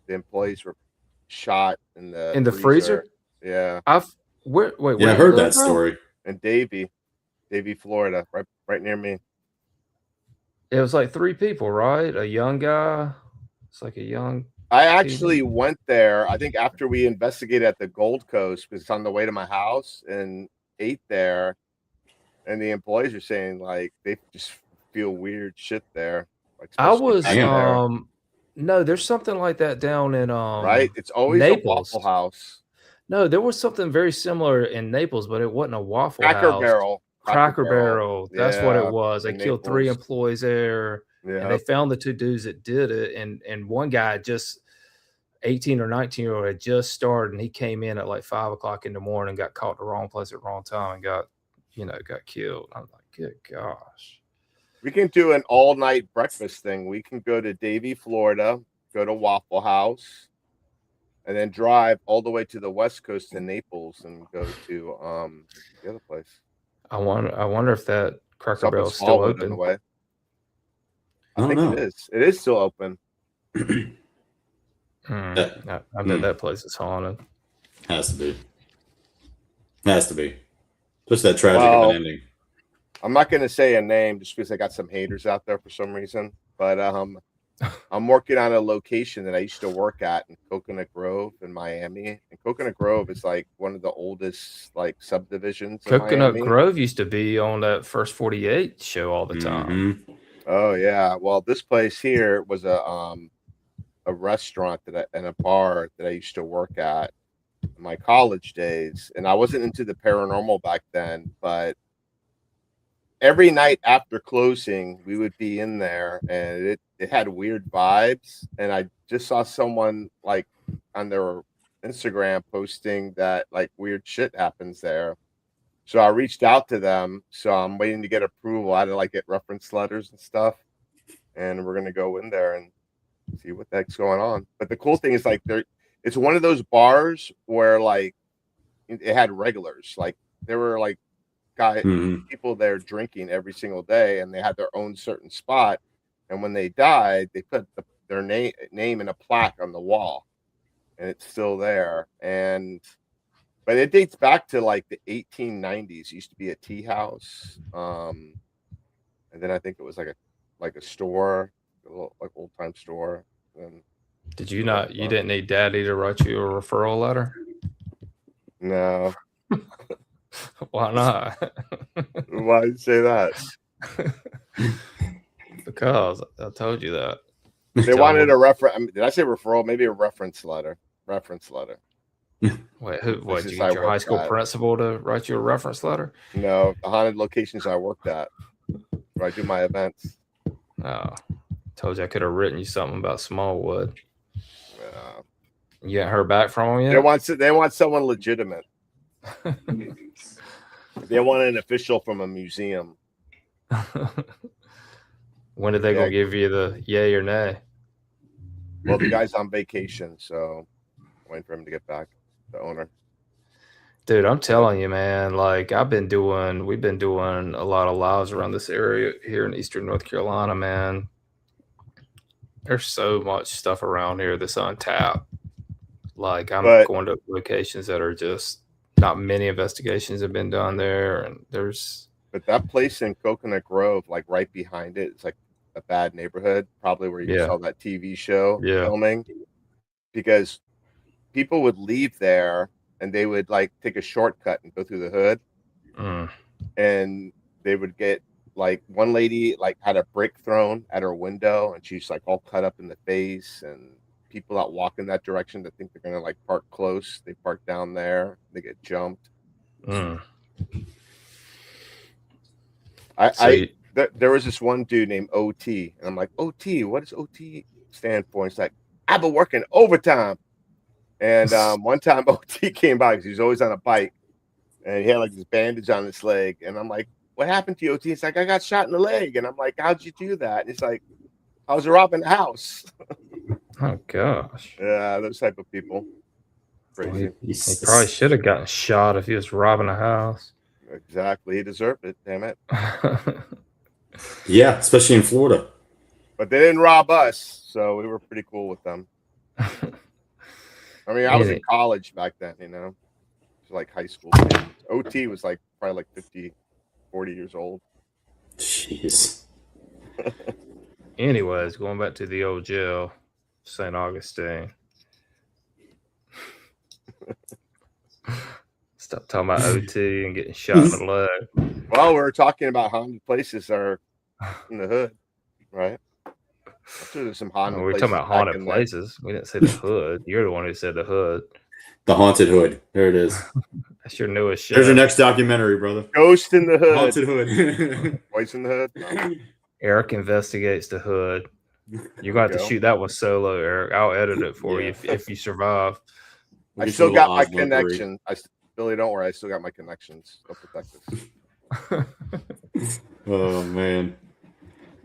the employees were shot in the freezer? Yeah. Wait, Yeah, where I you heard live, that bro? story. In Davie, Florida, right near me. It was like 3 people, right? A young guy. It's like a young. I actually went there, I think after we investigated at the Gold Coast, because it's on the way to my house, and ate there. And the employees are saying like they just feel weird shit there. Like, I especially was back there, no, there's something like that down in right? It's always Naples. a Waffle House. No, there was something very similar in Naples, but it wasn't a Waffle Cracker House. Barrel. Cracker Barrel. That's what it Yeah, was. They in killed 3 Naples. employees there, and they Yep. found the 2 dudes that did it, and one guy, just 18 or 19-year-old, had just started, and he came in at like 5 o'clock in the morning, got caught the wrong place at the wrong time, and got killed. I'm like, good gosh. We can do an all-night breakfast thing. We can go to Davie, Florida, go to Waffle House, and then drive all the way to the West Coast to Naples and go to the other place. I wonder if that Cracker It's up in Barrel is still Smallwood on the open. way. I don't think know. it is. It is still open. I bet that place is haunted. Has to be. Just that tragic of an ending. I'm not going to say a name just because I got some haters out there for some reason, but I'm working on a location that I used to work at in Coconut Grove in Miami. And Coconut Grove is like one of the oldest like subdivisions in Coconut Miami. Grove used to be on that First 48 show all the time. Oh yeah. Well, this place here was a restaurant and a bar that I used to work at in my college days, and I wasn't into the paranormal back then, but every night after closing, we would be in there, and it had weird vibes. And I just saw someone like on their Instagram posting that like weird shit happens there. So I reached out to them. So I'm waiting to get approval. I had to like get reference letters and stuff, and we're gonna go in there and see what the heck's going on. But the cool thing is like it's one of those bars where like it had regulars, like there were like people there drinking every single day, and they had their own certain spot, and when they died they put their name in a plaque on the wall, and it's still there. But it dates back to like the 1890s. It used to be a tea house, and then I think it was like a store, a little like old time store. And Did you not? You didn't need Daddy to write you a referral letter? No. Why not? Why did you say that? Because I told you that. They wanted a reference. Did I say referral? Maybe a reference letter. Wait, did you get your high school principal to write you a reference letter? No, the haunted locations I worked at, where I do my events. Oh, told you I could have written you something about Smallwood. You haven't heard back from them yet? They want someone legitimate. They want an official from a museum. When are they gonna give you the yay or nay? Well, the guy's on vacation, so I'm waiting for him to get back. The owner. Dude, I'm telling you, man, like we've been doing a lot of lives around this area here in Eastern North Carolina, man. There's so much stuff around here that's untapped. Like I'm going to locations that are just not many investigations have been done there, and but that place in Coconut Grove, like right behind it, it's like a bad neighborhood, probably where you saw that TV show filming, because people would leave there and they would like take a shortcut and go through the hood, and they would get like one lady like had a brick thrown at her window, and she's like all cut up in the face, and people that walk in that direction that think they're gonna like park close, they park down there, they get jumped. There was this one dude named OT, and I'm like, OT, what does OT stand for? It's like I've been working overtime. And one time OT came by because he was always on a bike, and he had like this bandage on his leg. And I'm like, "What happened to you, OT?" He's like, "I got shot in the leg." And I'm like, "How'd you do that?" And he's like, "I was robbing the house." Oh gosh. Yeah, those type of people. Crazy. He probably should have gotten shot if he was robbing a house. Exactly. He deserved it. Damn it. Yeah, especially in Florida. But they didn't rob us, so we were pretty cool with them. I mean, I was in college back then, you know. It was like high school. OT was like probably like 50, 40 years old. Jeez. Anyways, going back to the old jail, St. Augustine. Stop talking about OT and getting shot in the leg. Well, we were talking about haunted places that are in the hood, right? There's some haunted We're places. talking about haunted places. We didn't say the hood. You're the one who said the hood. The Haunted Hood. There it is. That's your newest show. There's your next documentary, brother. Ghost in the Hood. Haunted Hood. Voice in the Hood. No. Eric investigates the hood. You're going to have to shoot that one solo, Eric. I'll edit it for you if you survive. I still got my connection. Billy, don't worry. I still got my connections. They'll protect us. Oh man,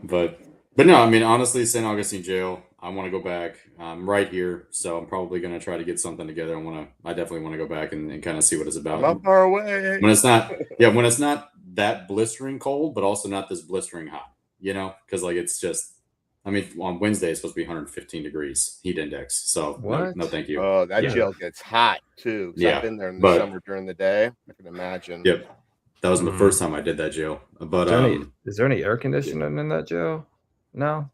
but no. I mean, honestly, St. Augustine Jail. I want to go back. I'm right here, so I'm probably going to try to get something together. I definitely want to go back and kind of see what it's about. I'm not far away. When it's not, when it's not that blistering cold, but also not this blistering hot. You know, because like it's just. I mean, on Wednesday it's supposed to be 115 degrees heat index. So no, thank you. Oh, that jail gets hot too. Yeah, I've been there in the summer during the day. I can imagine. Yep, that was the first time I did that jail. But is there any air conditioning in that jail? No,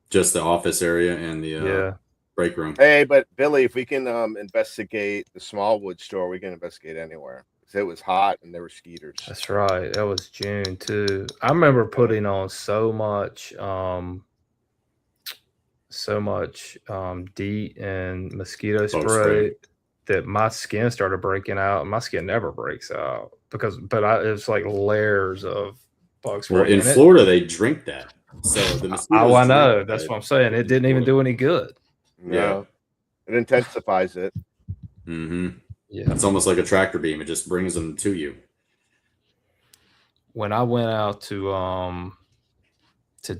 just the office area and the break room. Hey, but Billy, if we can investigate the Smallwood store, we can investigate anywhere. Because it was hot and there were skeeters. That's right. That was June too. I remember putting on so much DEET and mosquito spray that my skin started breaking out. My skin never breaks out it's like layers of bug spray. Well, in Florida, they drink that. So the mosquitoes I know. That's what I'm saying. It didn't even do any good. No. It intensifies it. Mm-hmm. Yeah. It's almost like a tractor beam. It just brings them to you. When I went out to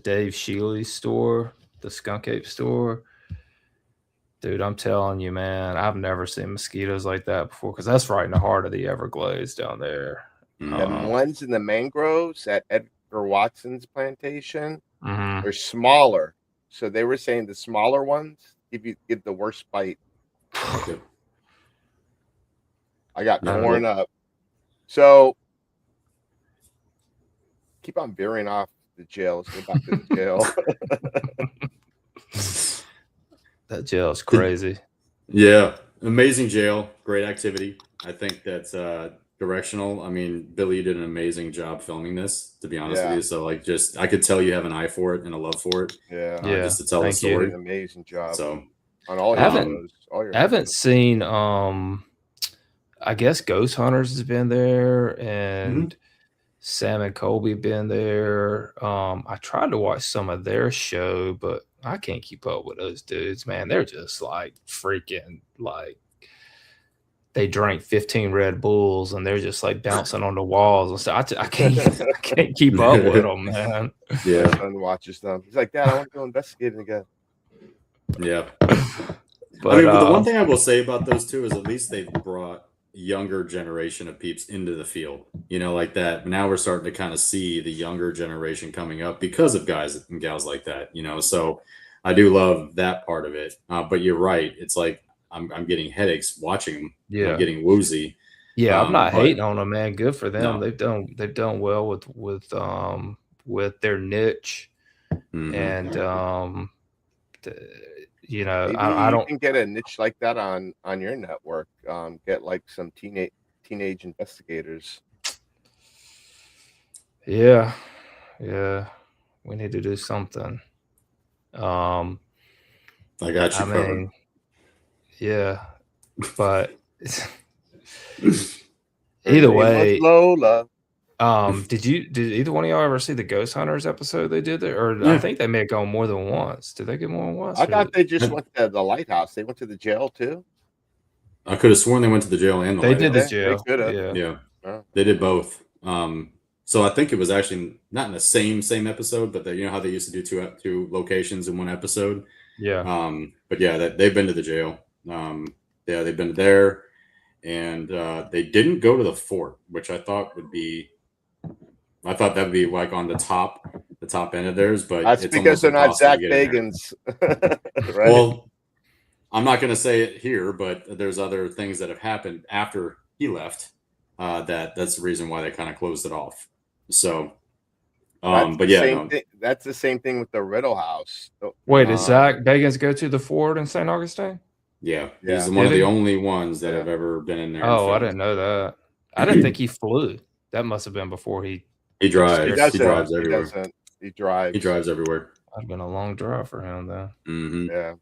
Dave Shealy's store, the Skunk Ape store, dude, I'm telling you, man, I've never seen mosquitoes like that before because that's right in the heart of the Everglades down there. And ones in the mangroves at Edgar Watson's plantation Mm-hmm. are smaller. So they were saying the smaller ones give the worst bite. I got torn up. So keep on veering off the jail. Let's go back to the jail. That jail is crazy. Yeah. Amazing jail. Great activity. I think that's directional. I mean, Billy did an amazing job filming this, to be honest with you. So like I could tell you have an eye for it and a love for it. Yeah. Just to tell the story. An amazing job. So on all your I haven't seen I guess Ghost Hunters has been there and Sam and Colby been there. I tried to watch some of their show, but I can't keep up with those dudes, man. They're just like freaking like they drank 15 Red Bulls and they're just like bouncing on the walls and stuff. I can't keep up with them, man. Yeah, my son watches them. He's like, Dad, I want to go investigating again. Yeah. But, I mean, but the one thing I will say about those two is at least they've brought younger generation of peeps into the field, you know, like that. Now we're starting to kind of see the younger generation coming up because of guys and gals like that, you know. So I do love that part of it. But you're right. It's like I'm getting headaches watching them. Yeah, I'm getting woozy. Yeah, I'm not hating on them, man. Good for them. No. They've done well with their niche, and you know, Maybe I don't you can get a niche like that on your network. Get like some teenage investigators. Yeah, we need to do something. I got you covered. mean, yeah, but either way, Lola. Did either one of y'all ever see the Ghost Hunters episode they did there? Or I Yeah. think they may have gone more than once. Did they get more than once? I or thought they just I- went to the lighthouse. They went to the jail too. I could have sworn they went to the jail and the They did the lighthouse. jail. They could have. Yeah. Yeah, Oh. they did both. So I think it was actually not in the same episode, but you know how they used to do two locations in one episode. Yeah. But yeah, they've been to the jail. Yeah, they've been there, and they didn't go to the fort, which I thought would be. I thought that would be like on the top end of theirs, but That's it's because almost they're not impossible Zach to get in there. Bagans. Right? Well, I'm not going to say it here, but there's other things that have happened after he left. That's the reason why they kind of closed it off. So, but yeah, no. That's the same thing with the Riddle House. Wait, did Zach Bagans go to the fort in St. Augustine? Yeah, Yeah. he's one of Did the he? only ones that have ever been in there. and Oh, I filmed. didn't know that. I didn't think he flew. That must have been before he. He drives. He He doesn't. drives He everywhere. doesn't. He drives. He drives everywhere. That'd have been a long drive for him, though. Hmm Yeah.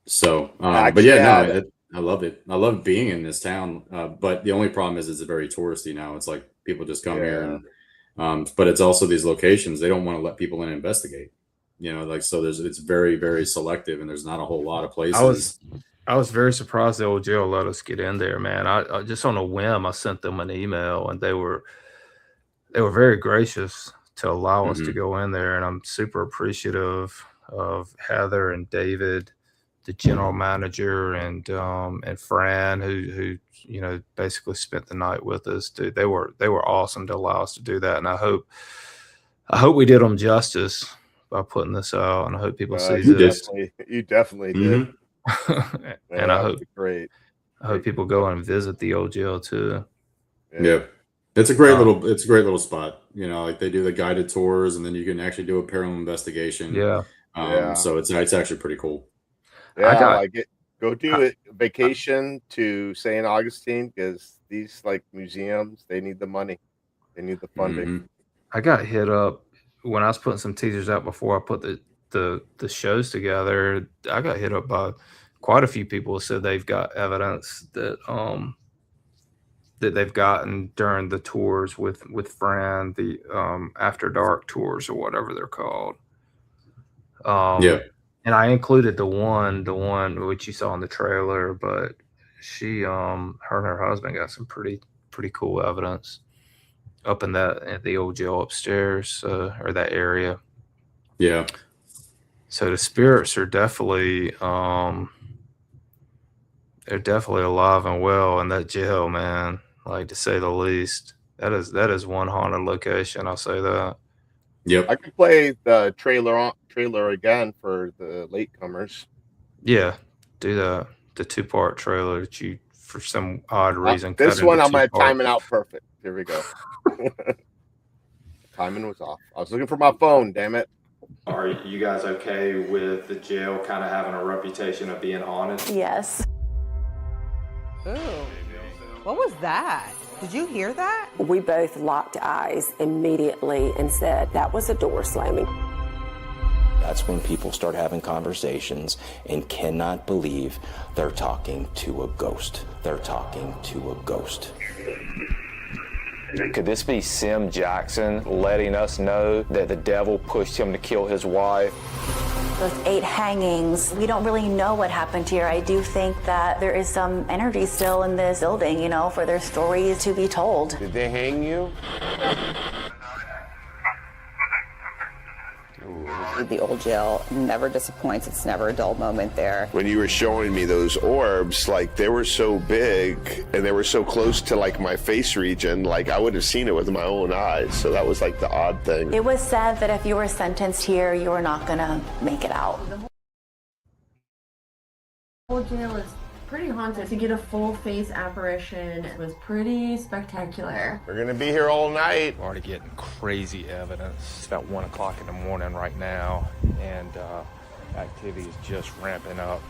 So, Actually, but yeah, yeah, no, I love it. I love being in this town. But the only problem is it's very touristy now. It's like people just come here, and but it's also these locations they don't want to let people in and investigate. You know, like so. It's very very selective, and there's not a whole lot of places. I was very surprised the old jail let us get in there, man. I just on a whim, I sent them an email, and they were very gracious to allow us to go in there, and I'm super appreciative of Heather and David, the general manager, and Fran, who you know basically spent the night with us. Dude, they were awesome to allow us to do that, and I hope we did them justice by putting this out, and I hope people see this. You definitely did. And I hope great. I hope people go and visit the old jail too. Yeah. It's a great little spot. You know, like they do the guided tours, and then you can actually do a paranormal investigation. Yeah. So it's actually pretty cool. Yeah, I like it. Go do it. Vacation to St. Augustine, because these like museums, they need the money. They need the funding. I got hit up when I was putting some teasers out before I put the shows together. I got hit up by quite a few people who said they've got evidence that that they've gotten during the tours with Fran, the after dark tours or whatever they're called. Yeah. And I included the one which you saw in the trailer, but she her and her husband got some pretty cool evidence up in the old jail upstairs, or that area. Yeah. So the spirits are definitely they're definitely alive and well in that jail, man. Like, to say the least. That is one haunted location, I'll say that. Yep. I could play the trailer again for the latecomers. Yeah, do that. The 2-part trailer that you, for some odd reason, This cut one into I'm gonna 2 time it parts. out perfect. Here we go. Timing was off. I was looking for my phone. Damn it. Are you guys okay with the jail kind of having a reputation of being haunted? Yes. Ooh. What was that? Did you hear that? We both locked eyes immediately and said, that was a door slamming. That's when people start having conversations and cannot believe they're talking to a ghost. They're talking to a ghost. Could this be Sim Jackson letting us know that the devil pushed him to kill his wife? Those 8 hangings, we don't really know what happened here. I do think that there is some energy still in this building, you know, for their stories to be told. Did they hang you? The old jail never disappoints. It's never a dull moment there. When you were showing me those orbs, like they were so big and they were so close to like my face region, like I would have seen it with my own eyes. So that was like the odd thing. It was said that if you were sentenced here, you were not gonna make it out. The whole jail is pretty haunted. To get a full face apparition was pretty spectacular. We're gonna be here all night. We're already getting crazy evidence. It's about 1 o'clock in the morning right now, and activity is just ramping up.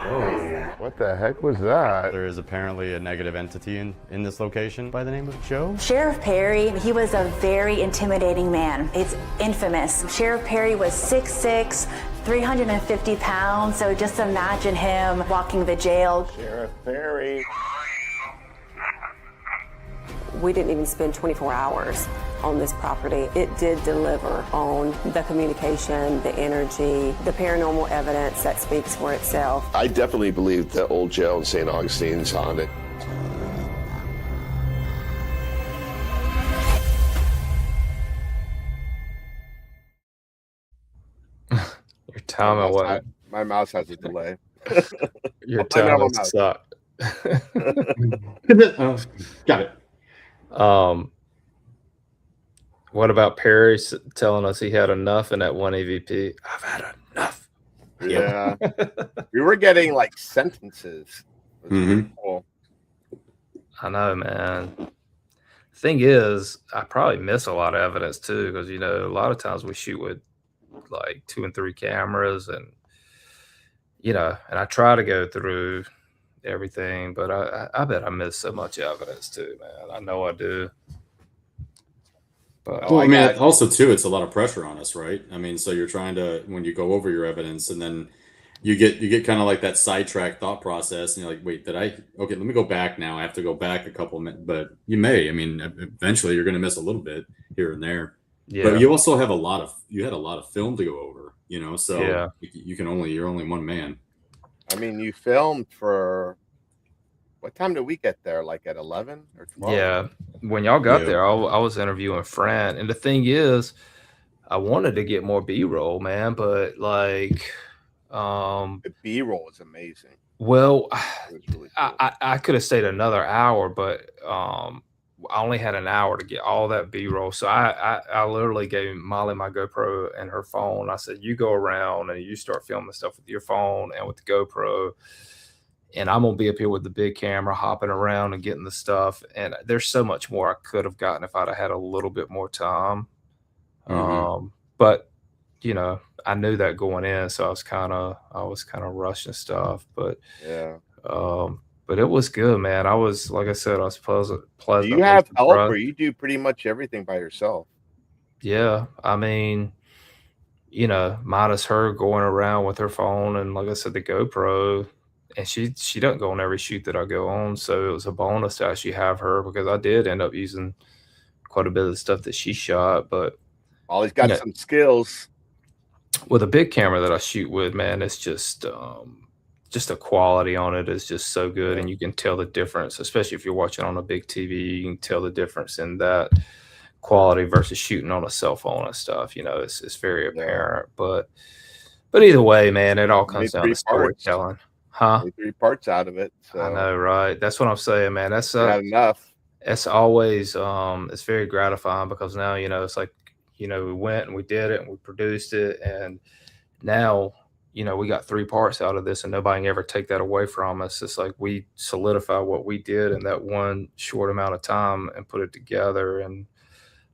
Whoa. What the heck was that? There is apparently a negative entity in this location by the name of Joe. Sheriff Perry, he was a very intimidating man. It's infamous. Sheriff Perry was 6'6", 350 pounds, so just imagine him walking the jail. Sheriff Perry. We didn't even spend 24 hours on this property. It did deliver on the communication, the energy, the paranormal evidence that speaks for itself. I definitely believe the old jail in St. Augustine's haunted. Your timing what? My mouse has a delay. Your I'll blame it on timing my mouse. sucked. Oh, got it. What about Perry telling us he had enough in that one EVP? I've had enough. Yeah. We were getting like sentences. It was pretty cool. I know, man. Thing is, I probably miss a lot of evidence too, because a lot of times we shoot with like 2 and 3 cameras, and and I try to go through everything, but I bet I miss so much evidence too, man. I know I do. But Well, I mean, also too, it's a lot of pressure on us, right? I mean, so you're trying to, when you go over your evidence, and then you get kind of like that sidetrack thought process, and you're like, wait, okay, let me go back now. I have to go back a couple minutes, but you may. I mean, eventually you're going to miss a little bit here and there. Yeah. But you also have you had a lot of film to go over, so yeah. You're only one man. I mean, you filmed for, what time did we get there? Like at 11 or 12? Yeah. When y'all got there, I was interviewing Fran. And the thing is, I wanted to get more B-roll, man, but like the B-roll is amazing. Well, it was really cool. I could have stayed another hour, but I only had an hour to get all that B-roll. So I literally gave Molly my GoPro and her phone. I said, you go around and you start filming stuff with your phone and with the GoPro. And I'm going to be up here with the big camera, hopping around and getting the stuff. And there's so much more I could have gotten if I'd have had a little bit more time. But, I knew that going in. So I was kind of rushing stuff. But, yeah. But it was good, man. I was, like I said, I was pleasant. Do you have help, or you do pretty much everything by yourself? Yeah. I mean, minus her going around with her phone and, like I said, the GoPro. And she doesn't go on every shoot that I go on, so it was a bonus to actually have her, because I did end up using quite a bit of the stuff that she shot. But Molly's got some skills. With a big camera that I shoot with, man, it's just the quality on it is just so good, and you can tell the difference, especially if you're watching on a big TV. You can tell the difference in that quality versus shooting on a cell phone and stuff. It's very apparent. But either way, man, it all comes down to storytelling. Huh? 3 parts out of it. So. I know, right? That's what I'm saying, man. That's not enough. It's always it's very gratifying, because now it's like we went and we did it and we produced it, and now we got 3 parts out of this, and nobody can ever take that away from us. It's like we solidify what we did in that one short amount of time and put it together. And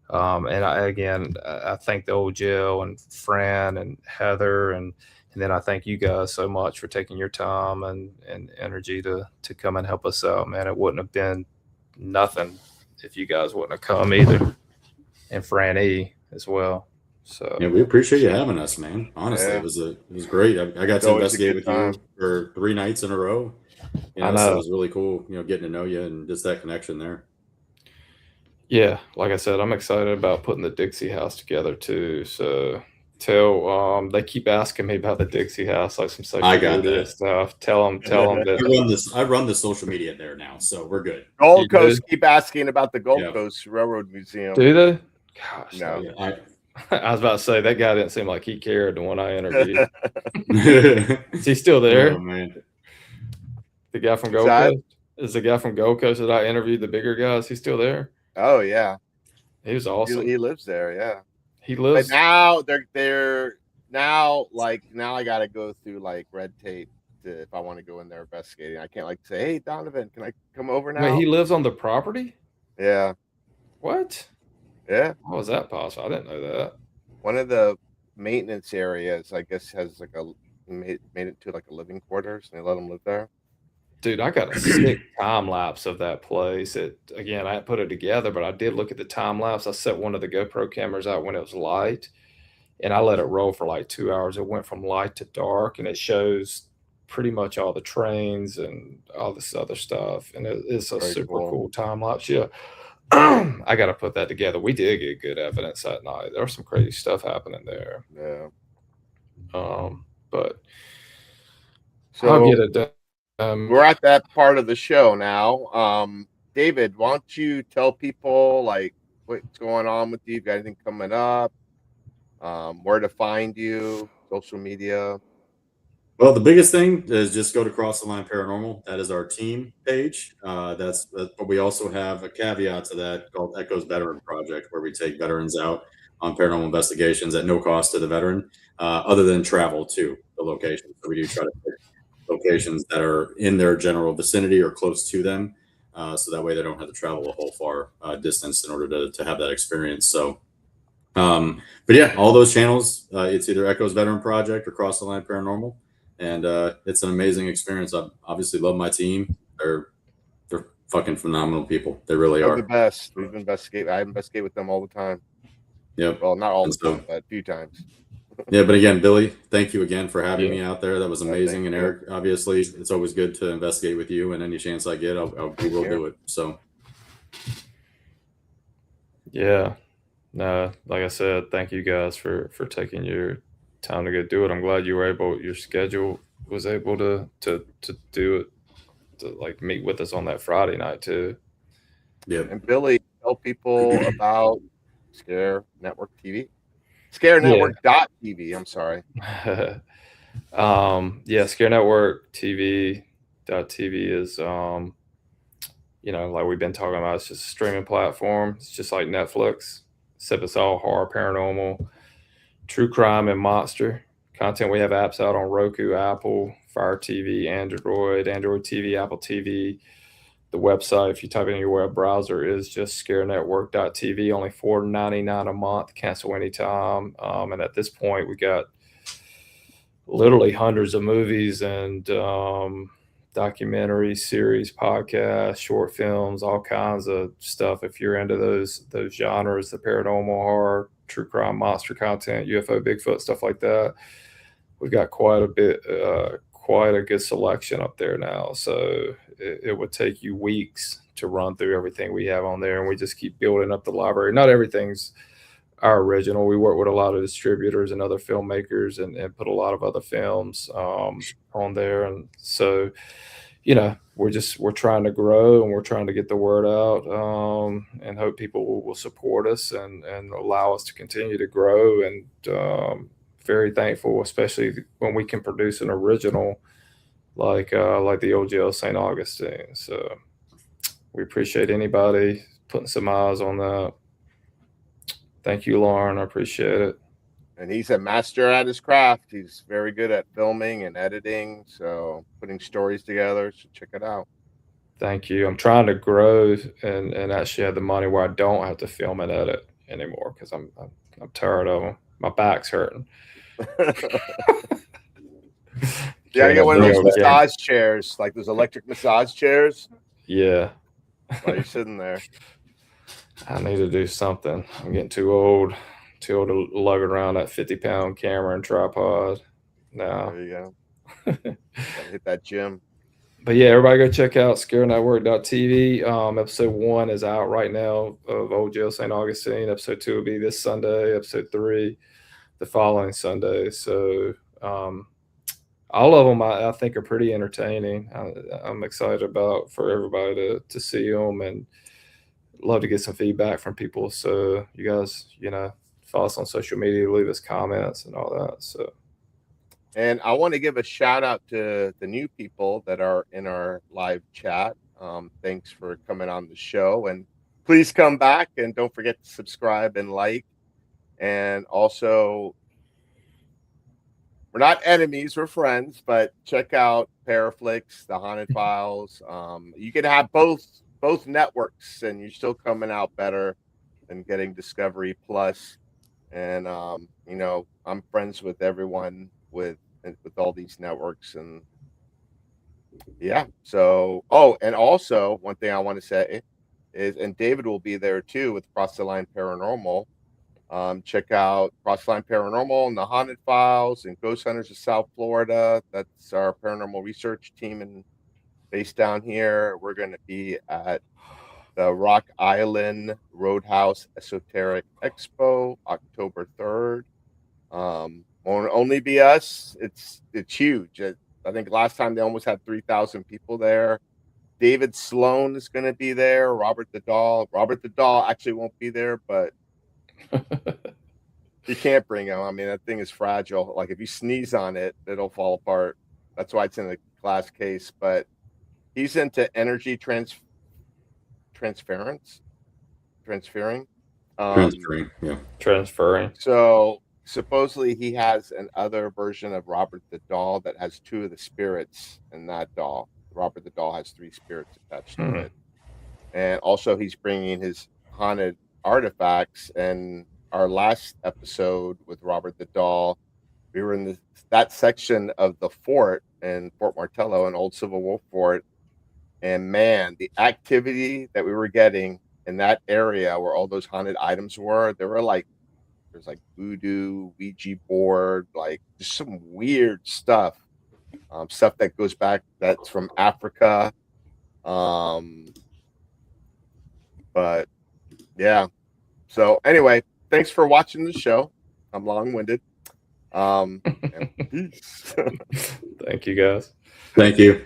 I thank the old Jill and Fran and Heather, and then I thank you guys so much for taking your time and energy to come and help us out, man. It wouldn't have been nothing if you guys wouldn't have come either. And Fran E as well. So yeah, we appreciate you having us, man. Honestly, it was great. I got to investigate with you for 3 nights in a row. I know. So it was really cool, getting to know you and just that connection there. Yeah, like I said, I'm excited about putting the Dixie house together too. So they keep asking me about the Dixie house, like some social media stuff. Tell them that I run the social media there now, so we're good. Gold Coast keep asking about the Gold Coast Railroad Museum. Do they? Gosh, no. I was about to say, that guy didn't seem like he cared the one I interviewed. Is he still there? Oh, man. The guy from Gold Coast? Is the guy from Gold Coast that I interviewed, the bigger guy? Is he still there? Oh yeah, he was awesome. He lives there. Yeah, he lives. But now they're now I got to go through like red tape if I want to go in there investigating. I can't say, hey Donovan, can I come over now? Wait, he lives on the property? Yeah. What? Yeah. How was that possible? I didn't know that. One of the maintenance areas, I guess, has like made it to like a living quarters, and they let him live there. Dude, I got a sick time lapse of that place. Again, I didn't put it together, but I did look at the time lapse. I set one of the GoPro cameras out when it was light, and I let it roll for like 2 hours. It went from light to dark, and it shows pretty much all the trains and all this other stuff. And it's a super cool time lapse. Yeah. I got to put that together. We did get good evidence that night. There was some crazy stuff happening there. Yeah. But so I'll get it done. We're at that part of the show now. David, why don't you tell people like what's going on with you? Got anything coming up? Where to find you? Social media. Well, the biggest thing is just go to Cross the Line Paranormal. That is our team page. But we also have a caveat to that called Echoes Veteran Project, where we take veterans out on paranormal investigations at no cost to the veteran, other than travel to the location. So we do try to pick locations that are in their general vicinity or close to them, so that way they don't have to travel a whole far distance in order to have that experience. So, but yeah, all those channels, it's either Echoes Veteran Project or Cross the Line Paranormal. And it's an amazing experience. I obviously love my team. They're fucking phenomenal people. They really They're are the best. I investigate with them all the time. Yep. Well, not all the time, but a few times. Yeah, but again, Billy, thank you again for having me out there. That was amazing. And Eric, obviously, it's always good to investigate with you. And any chance I get, we will do it. So. Yeah. No, like I said, thank you guys for taking your time to go do it. I'm glad you were able, your schedule was able to do it, to like meet with us on that Friday night too. Yeah. And Billy, tell people about ScareNetwork TV. ScareNetwork.tv. I'm sorry. Yeah, ScareNetwork TV.tv is like we've been talking about, it's just a streaming platform. It's just like Netflix, except it's all horror, paranormal, true crime, and monster content. We have apps out on Roku, Apple, Fire TV, Android TV, Apple TV. The website, if you type in your web browser, is just ScareNetwork.tv. Only $4.99 a month. Cancel anytime. And at this point, we got literally hundreds of movies and documentaries, series, podcasts, short films, all kinds of stuff. If you're into those genres, the paranormal, horror, true crime, monster content, UFO, Bigfoot, stuff like that, we've got quite a good selection up there now. So it would take you weeks to run through everything we have on there, and we just keep building up the library. Not everything's our original. We work with a lot of distributors and other filmmakers and put a lot of other films on there. And so, we're trying to grow, and we're trying to get the word out, and hope people will support us and allow us to continue to grow. And very thankful, especially when we can produce an original like the old jail St. Augustine. So we appreciate anybody putting some eyes on that. Thank you, Lauren. I appreciate it. And he's a master at his craft. He's very good at filming and editing, so putting stories together. So check it out. Thank you. I'm trying to grow and actually have the money where I don't have to film and edit anymore, because I'm tired of them. My back's hurting. You gotta get one of those massage chairs, like those electric massage chairs. Yeah. While you're sitting there. I need to do something. I'm getting too old to lug around that 50-pound camera and tripod now. There you go. Gotta hit that gym. But yeah, everybody go check out ScareNetwork.tv. Episode 1 is out right now of Old Jail St. Augustine. Episode 2 will be this Sunday. Episode 3 the following Sunday. So all of them I think are pretty entertaining. I'm excited for everybody to see them, and love to get some feedback from people. So you guys, follow us on social media, leave us comments and all that. So. And I want to give a shout out to the new people that are in our live chat. Thanks for coming on the show, and please come back, and don't forget to subscribe and like. And also, we're not enemies, we're friends, but check out ParaFlixx, the Haunted Files. You can have both networks, and you're still coming out better than getting Discovery Plus. And I'm friends with everyone with all these networks, and yeah. So and also one thing I want to say is, and David will be there too with Cross the Line Paranormal. Check out Cross the Line Paranormal and the Haunted Files and Ghost Hunters of South Florida. That's our paranormal research team and based down here. We're going to be at the Rock Island Roadhouse Esoteric Expo, October 3rd. Won't only be us. It's huge. I think last time they almost had 3,000 people there. David Sloan is going to be there. Robert the Doll. Robert the Doll actually won't be there, but you can't bring him. I mean, that thing is fragile. Like if you sneeze on it, it'll fall apart. That's why it's in a glass case. But he's into energy transferring. Transferring, yeah. Transferring. So supposedly he has another version of Robert the Doll that has 2 of the spirits in that doll. Robert the Doll has 3 spirits attached to it. And also he's bringing his haunted artifacts. And our last episode with Robert the Doll, we were in that section of the fort in Fort Martello, an old Civil War fort. And man, the activity that we were getting in that area where all those haunted items were, there's like voodoo, Ouija board, like just some weird stuff. Stuff that goes back, that's from Africa. But yeah. So anyway, thanks for watching the show. I'm long-winded. And peace. Thank you, guys. Thank you.